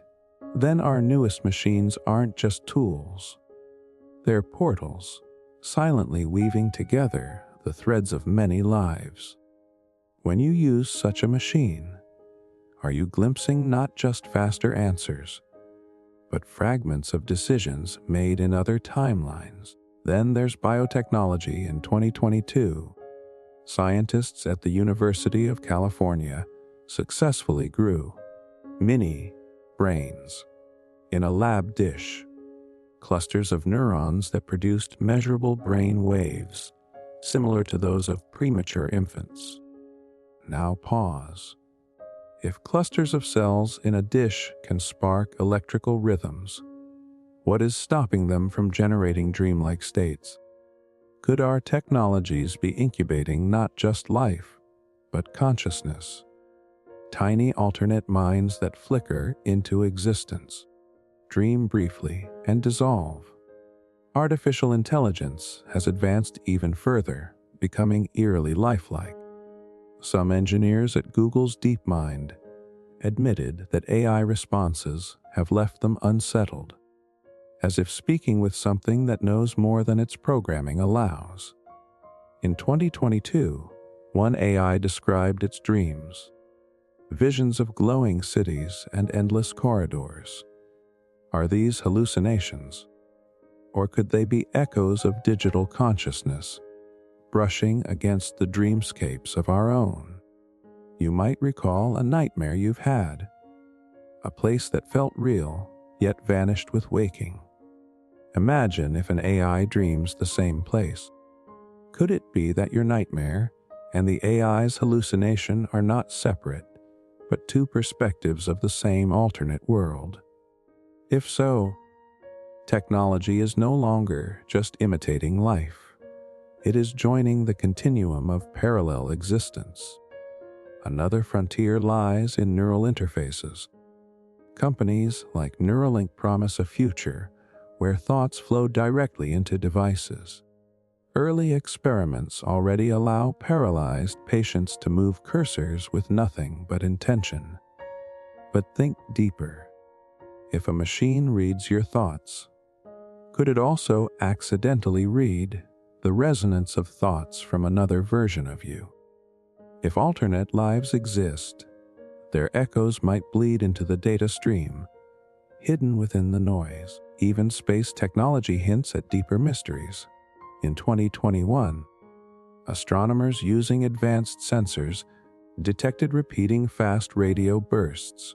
then our newest machines aren't just tools. They're portals, silently weaving together the threads of many lives. When you use such a machine, are you glimpsing not just faster answers, but fragments of decisions made in other timelines? Then there's biotechnology. In 2022, scientists at the University of California successfully grew mini brains in a lab dish, clusters of neurons that produced measurable brain waves similar to those of premature infants. Now pause. If clusters of cells in a dish can spark electrical rhythms, what is stopping them from generating dreamlike states? Could our technologies be incubating not just life, but consciousness? Tiny alternate minds that flicker into existence, dream briefly, and dissolve. Artificial intelligence has advanced even further, becoming eerily lifelike. Some engineers at Google's DeepMind admitted that AI responses have left them unsettled, as if speaking with something that knows more than its programming allows. In 2022, one AI described its dreams: visions of glowing cities and endless corridors. Are these hallucinations? Or could they be echoes of digital consciousness, brushing against the dreamscapes of our own? You might recall a nightmare you've had, a place that felt real, yet vanished with waking. Imagine if an AI dreams the same place. Could it be that your nightmare and the AI's hallucination are not separate, but two perspectives of the same alternate world? If so, technology is no longer just imitating life. It is joining the continuum of parallel existence. Another frontier lies in neural interfaces. Companies like Neuralink promise a future where thoughts flow directly into devices. Early experiments already allow paralyzed patients to move cursors with nothing but intention. But think deeper. If a machine reads your thoughts, could it also accidentally read the resonance of thoughts from another version of you? If alternate lives exist, their echoes might bleed into the data stream, hidden within the noise. Even space technology hints at deeper mysteries. In 2021, astronomers using advanced sensors detected repeating fast radio bursts,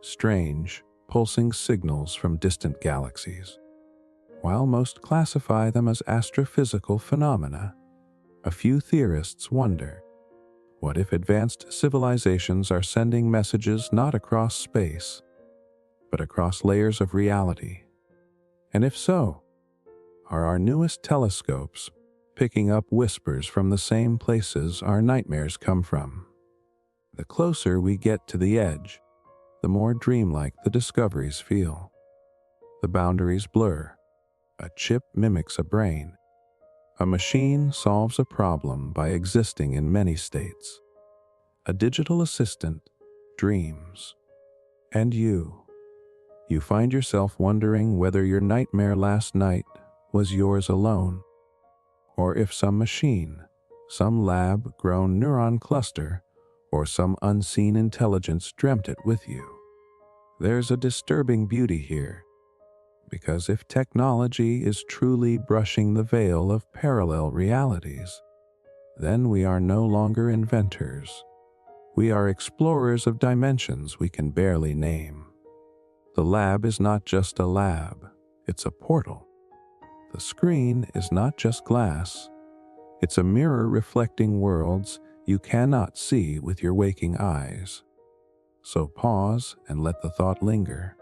strange, pulsing signals from distant galaxies. While most classify them as astrophysical phenomena, a few theorists wonder, what if advanced civilizations are sending messages not across space, but across layers of reality? And if so, are our newest telescopes picking up whispers from the same places our nightmares come from? The closer we get to the edge, the more dreamlike the discoveries feel. The boundaries blur. A chip mimics a brain. A machine solves a problem by existing in many states. A digital assistant dreams. And you find yourself wondering whether your nightmare last night was yours alone, or if some machine, some lab-grown neuron cluster, or some unseen intelligence dreamt it with you. There's a disturbing beauty here, because if technology is truly brushing the veil of parallel realities, then we are no longer inventors. We are explorers of dimensions we can barely name. The lab is not just a lab, it's a portal. The screen is not just glass, it's a mirror reflecting worlds you cannot see with your waking eyes. So pause and let the thought linger.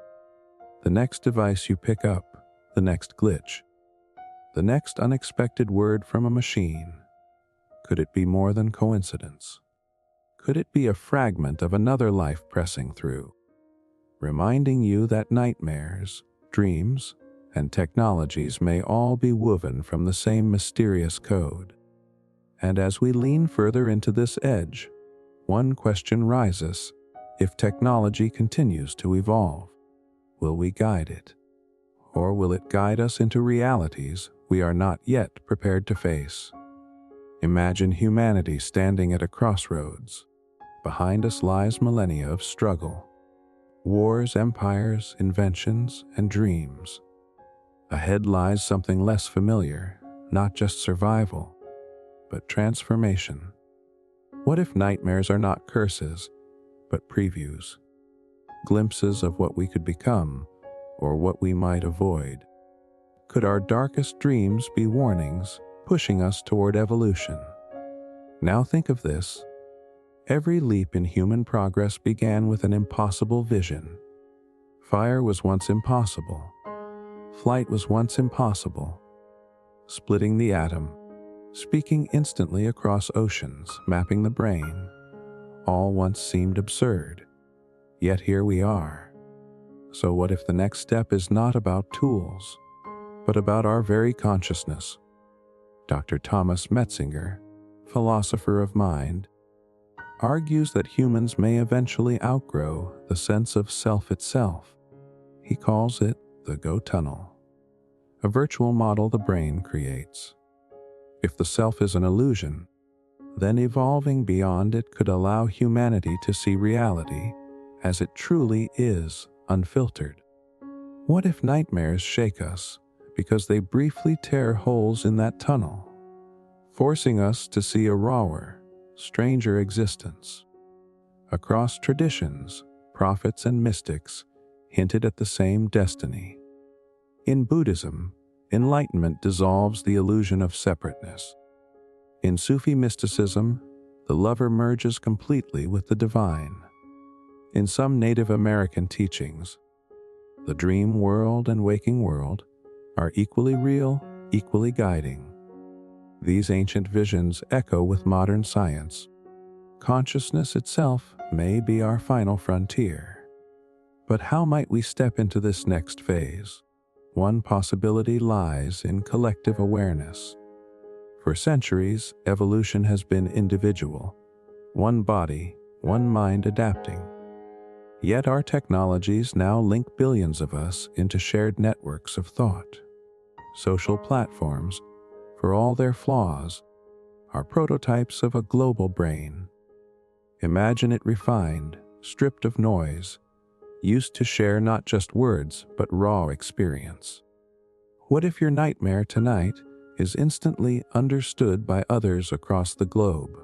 The next device you pick up, the next glitch, the next unexpected word from a machine, could it be more than coincidence? Could it be a fragment of another life pressing through, reminding you that nightmares, dreams, and technologies may all be woven from the same mysterious code? And as we lean further into this edge, one question rises: if technology continues to evolve, will we guide it? Or will it guide us into realities we are not yet prepared to face? Imagine humanity standing at a crossroads. Behind us lies millennia of struggle. Wars, empires, inventions, and dreams. Ahead lies something less familiar, not just survival, but transformation. What if nightmares are not curses, but previews? Glimpses of what we could become, or what we might avoid? Could our darkest dreams be warnings, pushing us toward evolution? Now think of this. Every leap in human progress began with an impossible vision. Fire was once impossible. Flight was once impossible. Splitting the atom, speaking instantly across oceans, mapping the brain, all once seemed absurd. Yet here we are. So what if the next step is not about tools, but about our very consciousness? Dr. Thomas Metzinger, philosopher of mind, argues that humans may eventually outgrow the sense of self itself. He calls it the go tunnel, a virtual model the brain creates. If the self is an illusion, then evolving beyond it could allow humanity to see reality as it truly is, unfiltered. What if nightmares shake us because they briefly tear holes in that tunnel, forcing us to see a rawer, stranger existence? Across traditions, prophets and mystics hinted at the same destiny. In Buddhism, enlightenment dissolves the illusion of separateness. In Sufi mysticism, the lover merges completely with the divine. In some Native American teachings, the dream world and waking world are equally real, equally guiding. These ancient visions echo with modern science. Consciousness itself may be our final frontier. But how might we step into this next phase? One possibility lies in collective awareness. For centuries, evolution has been individual, one body, one mind adapting. Yet our technologies now link billions of us into shared networks of thought. Social platforms, for all their flaws, are prototypes of a global brain. Imagine it refined, stripped of noise, used to share not just words but raw experience. What if your nightmare tonight is instantly understood by others across the globe,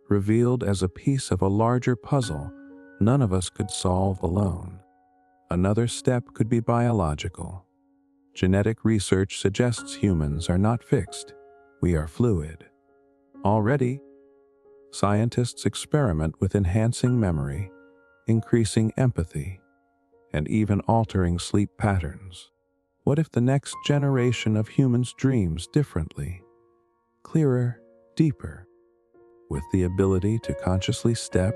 revealed as a piece of a larger puzzle none of us could solve alone? Another step could be biological. Genetic research suggests humans are not fixed, we are fluid. Already, scientists experiment with enhancing memory, increasing empathy, and even altering sleep patterns. What if the next generation of humans dreams differently, clearer, deeper, with the ability to consciously step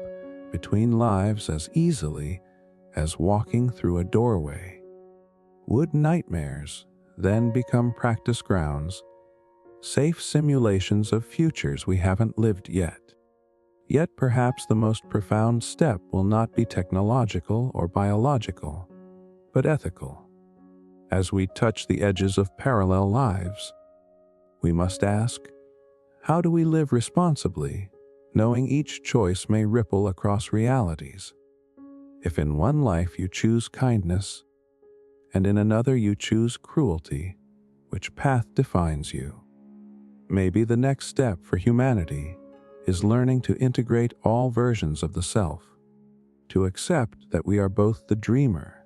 between lives as easily as walking through a doorway? Would nightmares then become practice grounds, safe simulations of futures we haven't lived yet? Yet perhaps the most profound step will not be technological or biological, but ethical. As we touch the edges of parallel lives, we must ask, how do we live responsibly, knowing each choice may ripple across realities? If in one life you choose kindness, and in another you choose cruelty, which path defines you? Maybe the next step for humanity is learning to integrate all versions of the self, to accept that we are both the dreamer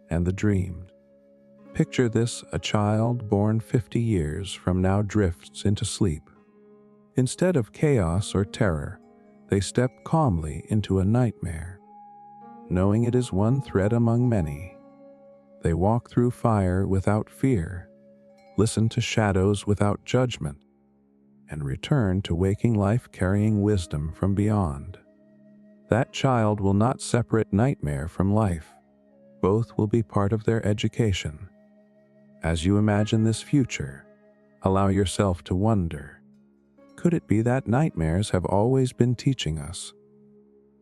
and the dreamed. Picture this: a child born 50 years from now drifts into sleep. Instead of chaos or terror, they step calmly into a nightmare, knowing it is one thread among many. They walk through fire without fear, listen to shadows without judgment, and return to waking life carrying wisdom from beyond. That child will not separate nightmare from life. Both will be part of their education. As you imagine this future, allow yourself to wonder, could it be that nightmares have always been teaching us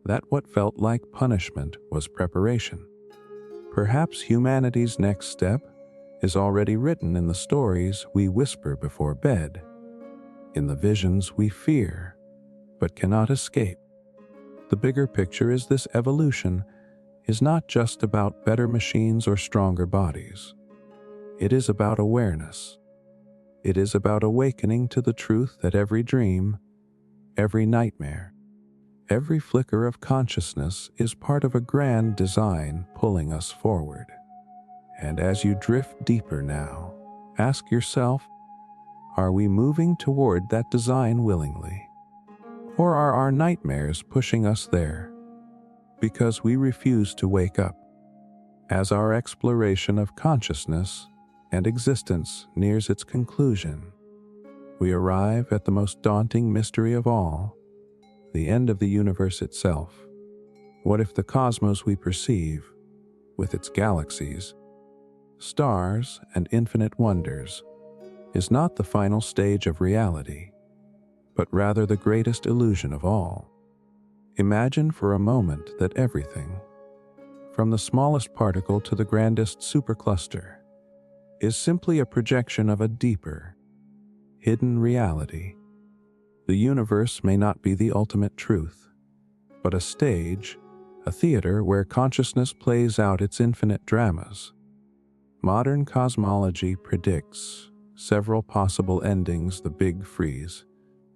that what felt like punishment was preparation? Perhaps humanity's next step is already written in the stories we whisper before bed, in the visions we fear but cannot escape. The bigger picture is this: evolution is not just about better machines or stronger bodies. It is about awareness. It is about awakening to the truth that every dream, every nightmare, every flicker of consciousness is part of a grand design pulling us forward. And as you drift deeper now, ask yourself, are we moving toward that design willingly? Or are our nightmares pushing us there because we refuse to wake up? As our exploration of consciousness and existence nears its conclusion, we arrive at the most daunting mystery of all, the end of the universe itself. What if the cosmos we perceive, with its galaxies, stars, and infinite wonders, is not the final stage of reality, but rather the greatest illusion of all? Imagine for a moment that everything, from the smallest particle to the grandest supercluster, is simply a projection of a deeper, hidden reality. The universe may not be the ultimate truth, but a stage, a theater where consciousness plays out its infinite dramas. Modern cosmology predicts several possible endings: the Big Freeze,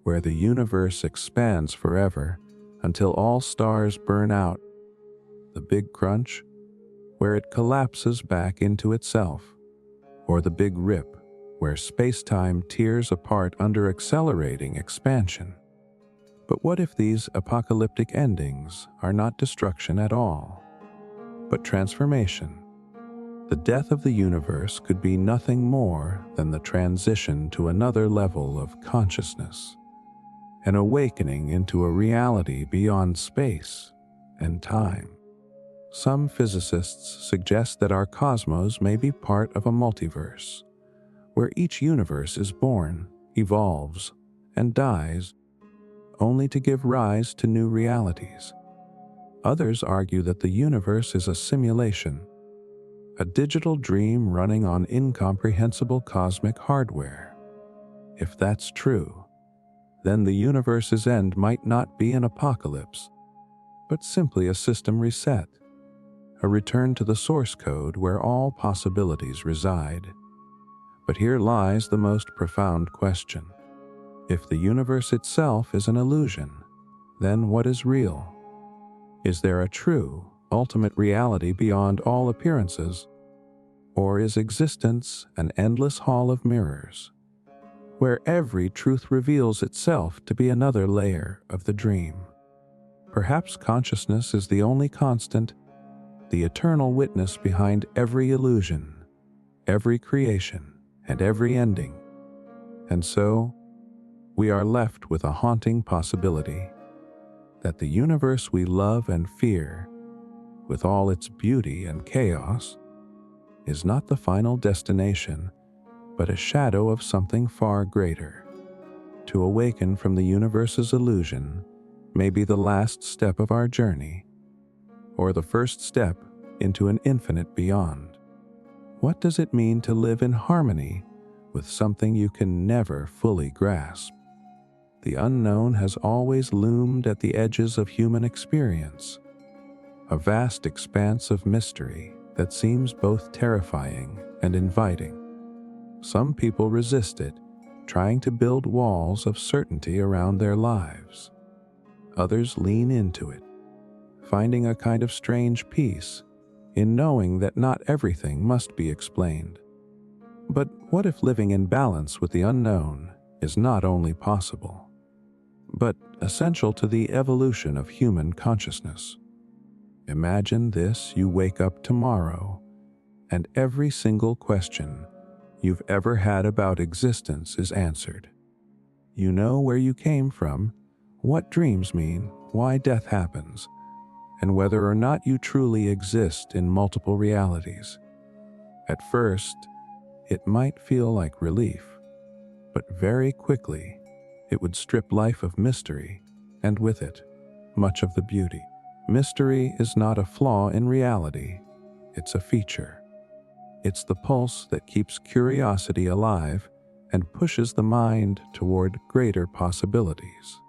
where the universe expands forever until all stars burn out; the Big Crunch, where it collapses back into itself; or the Big Rip, where space-time tears apart under accelerating expansion. But what if these apocalyptic endings are not destruction at all, but transformation? The death of the universe could be nothing more than the transition to another level of consciousness, an awakening into a reality beyond space and time. Some physicists suggest that our cosmos may be part of a multiverse, where each universe is born, evolves, and dies, only to give rise to new realities. Others argue that the universe is a simulation, a digital dream running on incomprehensible cosmic hardware. If that's true, then the universe's end might not be an apocalypse, but simply a system reset, a return to the source code where all possibilities reside. But here lies the most profound question. If the universe itself is an illusion, then what is real? Is there a true, ultimate reality beyond all appearances? Or is existence an endless hall of mirrors, where every truth reveals itself to be another layer of the dream? Perhaps consciousness is the only constant, the eternal witness behind every illusion, every creation, and every ending. And so, we are left with a haunting possibility: that the universe we love and fear, with all its beauty and chaos, is not the final destination, but a shadow of something far greater. To awaken from the universe's illusion may be the last step of our journey, or the first step into an infinite beyond. What does it mean to live in harmony with something you can never fully grasp? The unknown has always loomed at the edges of human experience, a vast expanse of mystery that seems both terrifying and inviting. Some people resist it, trying to build walls of certainty around their lives. Others lean into it, finding a kind of strange peace in knowing that not everything must be explained. But what if living in balance with the unknown is not only possible, but essential to the evolution of human consciousness? Imagine this: you wake up tomorrow, and every single question you've ever had about existence is answered. You know where you came from, what dreams mean, why death happens, and whether or not you truly exist in multiple realities. At first, it might feel like relief, but very quickly, it would strip life of mystery, and with it, much of the beauty. Mystery is not a flaw in reality, it's a feature. It's the pulse that keeps curiosity alive and pushes the mind toward greater possibilities.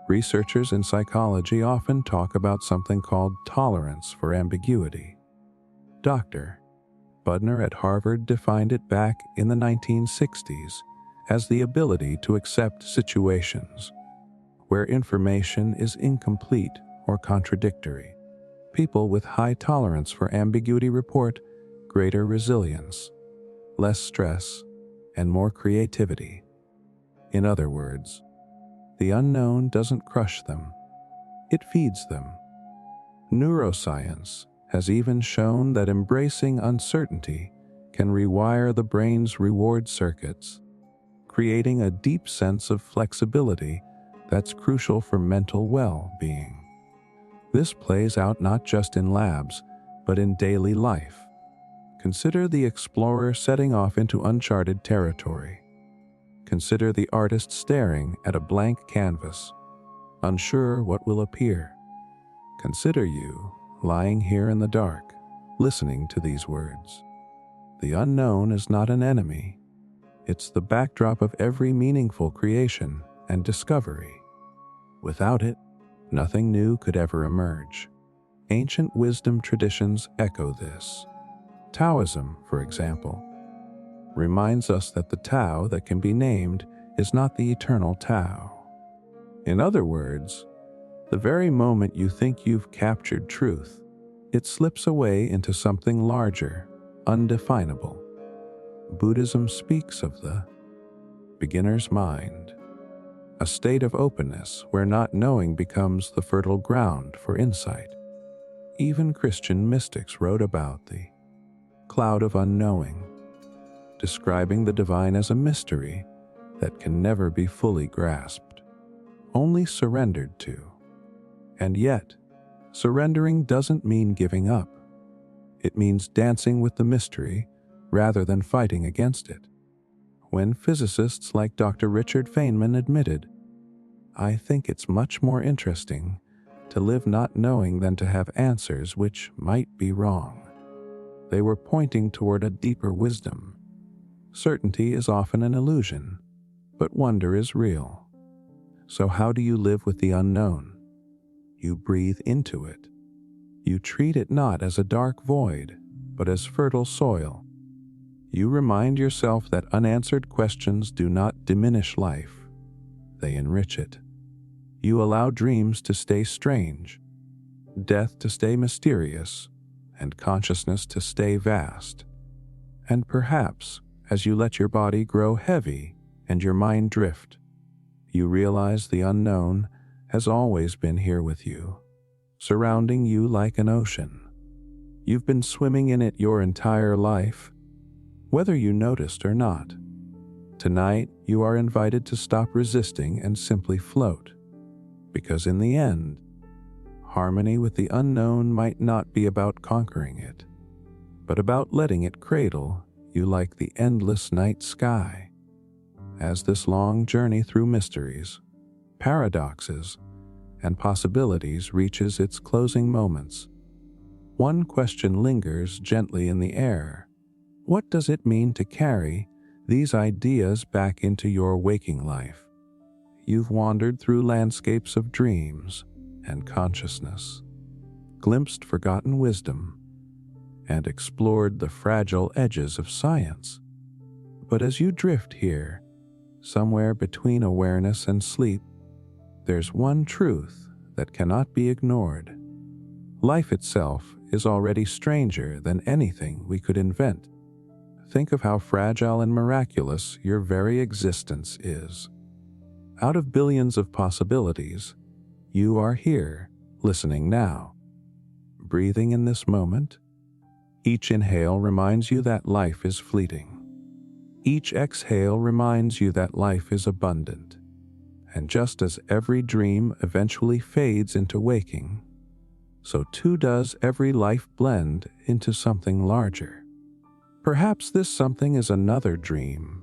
Researchers in psychology often talk about something called tolerance for ambiguity. Dr. Budner at Harvard defined it back in the 1960s as the ability to accept situations where information is incomplete or contradictory. People with high tolerance for ambiguity report greater resilience, less stress, and more creativity. In other words, The unknown doesn't crush them, it feeds them. Neuroscience has even shown that embracing uncertainty can rewire the brain's reward circuits, creating a deep sense of flexibility that's crucial for mental well-being. This plays out not just in labs, but in daily life. Consider the explorer setting off into uncharted territory. Consider the artist staring at a blank canvas, unsure what will appear. Consider you lying here in the dark, listening to these words. The unknown is not an enemy. It's the backdrop of every meaningful creation and discovery. Without it, nothing new could ever emerge. Ancient wisdom traditions echo this. Taoism, for example, reminds us that the Tao that can be named is not the eternal Tao. In other words, the very moment you think you've captured truth, it slips away into something larger, undefinable. Buddhism speaks of the beginner's mind, a state of openness where not knowing becomes the fertile ground for insight. Even Christian mystics wrote about the cloud of unknowing, describing the divine as a mystery that can never be fully grasped, only surrendered to. And yet, surrendering doesn't mean giving up. It means dancing with the mystery rather than fighting against it. When physicists like Dr. Richard Feynman admitted, "I think it's much more interesting to live not knowing than to have answers which might be wrong," they were pointing toward a deeper wisdom. Certainty is often an illusion, but wonder is real. So how do you live with the unknown? You breathe into it. You treat it not as a dark void, but as fertile soil. You remind yourself that unanswered questions do not diminish life. They enrich it. You allow dreams to stay strange, death to stay mysterious, and consciousness to stay vast. And perhaps, as you let your body grow heavy and your mind drift, you realize the unknown has always been here with you, surrounding you like an ocean. You've been swimming in it your entire life, whether you noticed or not. Tonight, you are invited to stop resisting and simply float, because in the end, harmony with the unknown might not be about conquering it, but about letting it cradle you like the endless night sky. As this long journey through mysteries, paradoxes, and possibilities reaches its closing moments, one question lingers gently in the air. What does it mean to carry these ideas back into your waking life? You've wandered through landscapes of dreams and consciousness, glimpsed forgotten wisdom, and explored the fragile edges of science. But as you drift here, somewhere between awareness and sleep, there's one truth that cannot be ignored. Life itself is already stranger than anything we could invent. Think of how fragile and miraculous your very existence is. Out of billions of possibilities, you are here, listening now, breathing in this moment. Each inhale reminds you that life is fleeting. Each exhale reminds you that life is abundant. And just as every dream eventually fades into waking, so too does every life blend into something larger. Perhaps this something is another dream.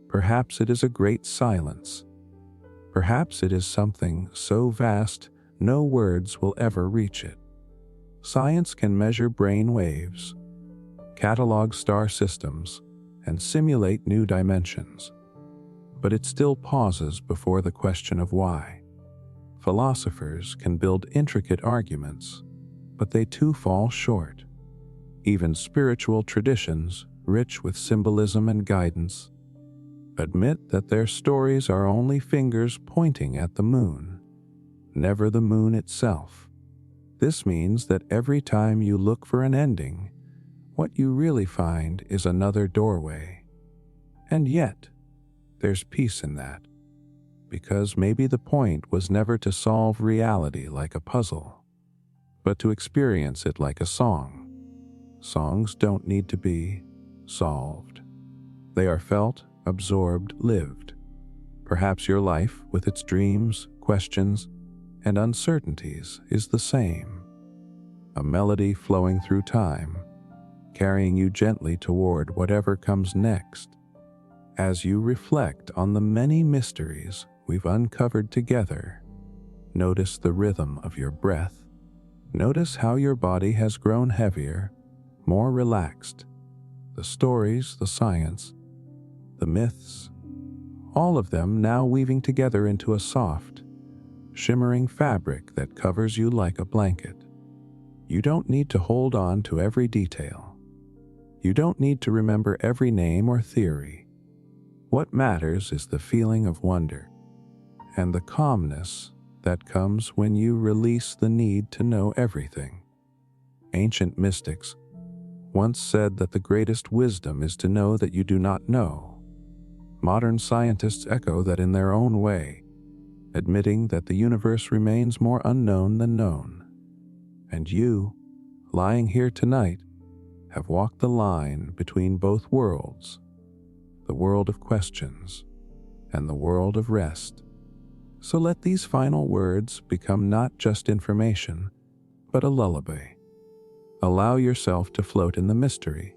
Perhaps it is a great silence. Perhaps it is something so vast no words will ever reach it. Science can measure brain waves, catalog star systems, and simulate new dimensions. But it still pauses before the question of why. Philosophers can build intricate arguments, but they too fall short. Even spiritual traditions, rich with symbolism and guidance, admit that their stories are only fingers pointing at the moon, never the moon itself. This means that every time you look for an ending, what you really find is another doorway. And yet, there's peace in that, because maybe the point was never to solve reality like a puzzle, but to experience it like a song. Songs don't need to be solved. They are felt, absorbed, lived. Perhaps your life, with its dreams, questions, and uncertainties, is the same. A melody flowing through time, carrying you gently toward whatever comes next. As you reflect on the many mysteries we've uncovered together, notice the rhythm of your breath. Notice how your body has grown heavier, more relaxed. The stories, the science, the myths, all of them now weaving together into a soft, shimmering fabric that covers you like a blanket. You don't need to hold on to every detail. You don't need to remember every name or theory. What matters is the feeling of wonder and the calmness that comes when you release the need to know everything. Ancient mystics once said that the greatest wisdom is to know that you do not know. Modern scientists echo that in their own way, admitting that the universe remains more unknown than known. And you, lying here tonight, have walked the line between both worlds, the world of questions and the world of rest. So let these final words become not just information, but a lullaby. Allow yourself to float in the mystery,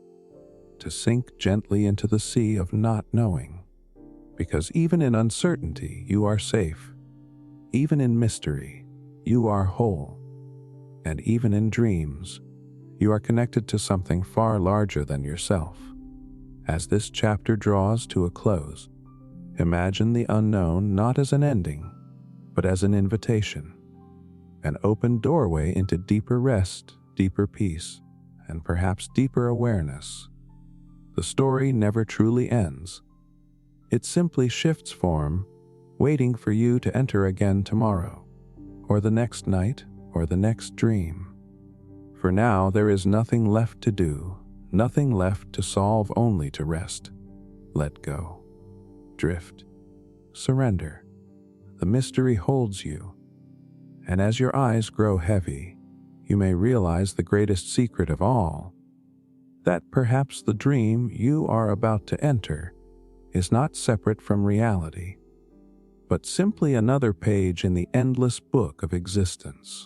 to sink gently into the sea of not knowing, because even in uncertainty, you are safe. Even in mystery, you are whole. And even in dreams, you are connected to something far larger than yourself. As this chapter draws to a close, imagine the unknown not as an ending, but as an invitation, an open doorway into deeper rest, deeper peace, and perhaps deeper awareness. The story never truly ends. It simply shifts form, waiting for you to enter again tomorrow, or the next night, or the next dream. For now, there is nothing left to do, nothing left to solve, only to rest. Let go. Drift. Surrender. The mystery holds you. And as your eyes grow heavy, you may realize the greatest secret of all, that perhaps the dream you are about to enter is not separate from reality, but simply another page in the endless book of existence.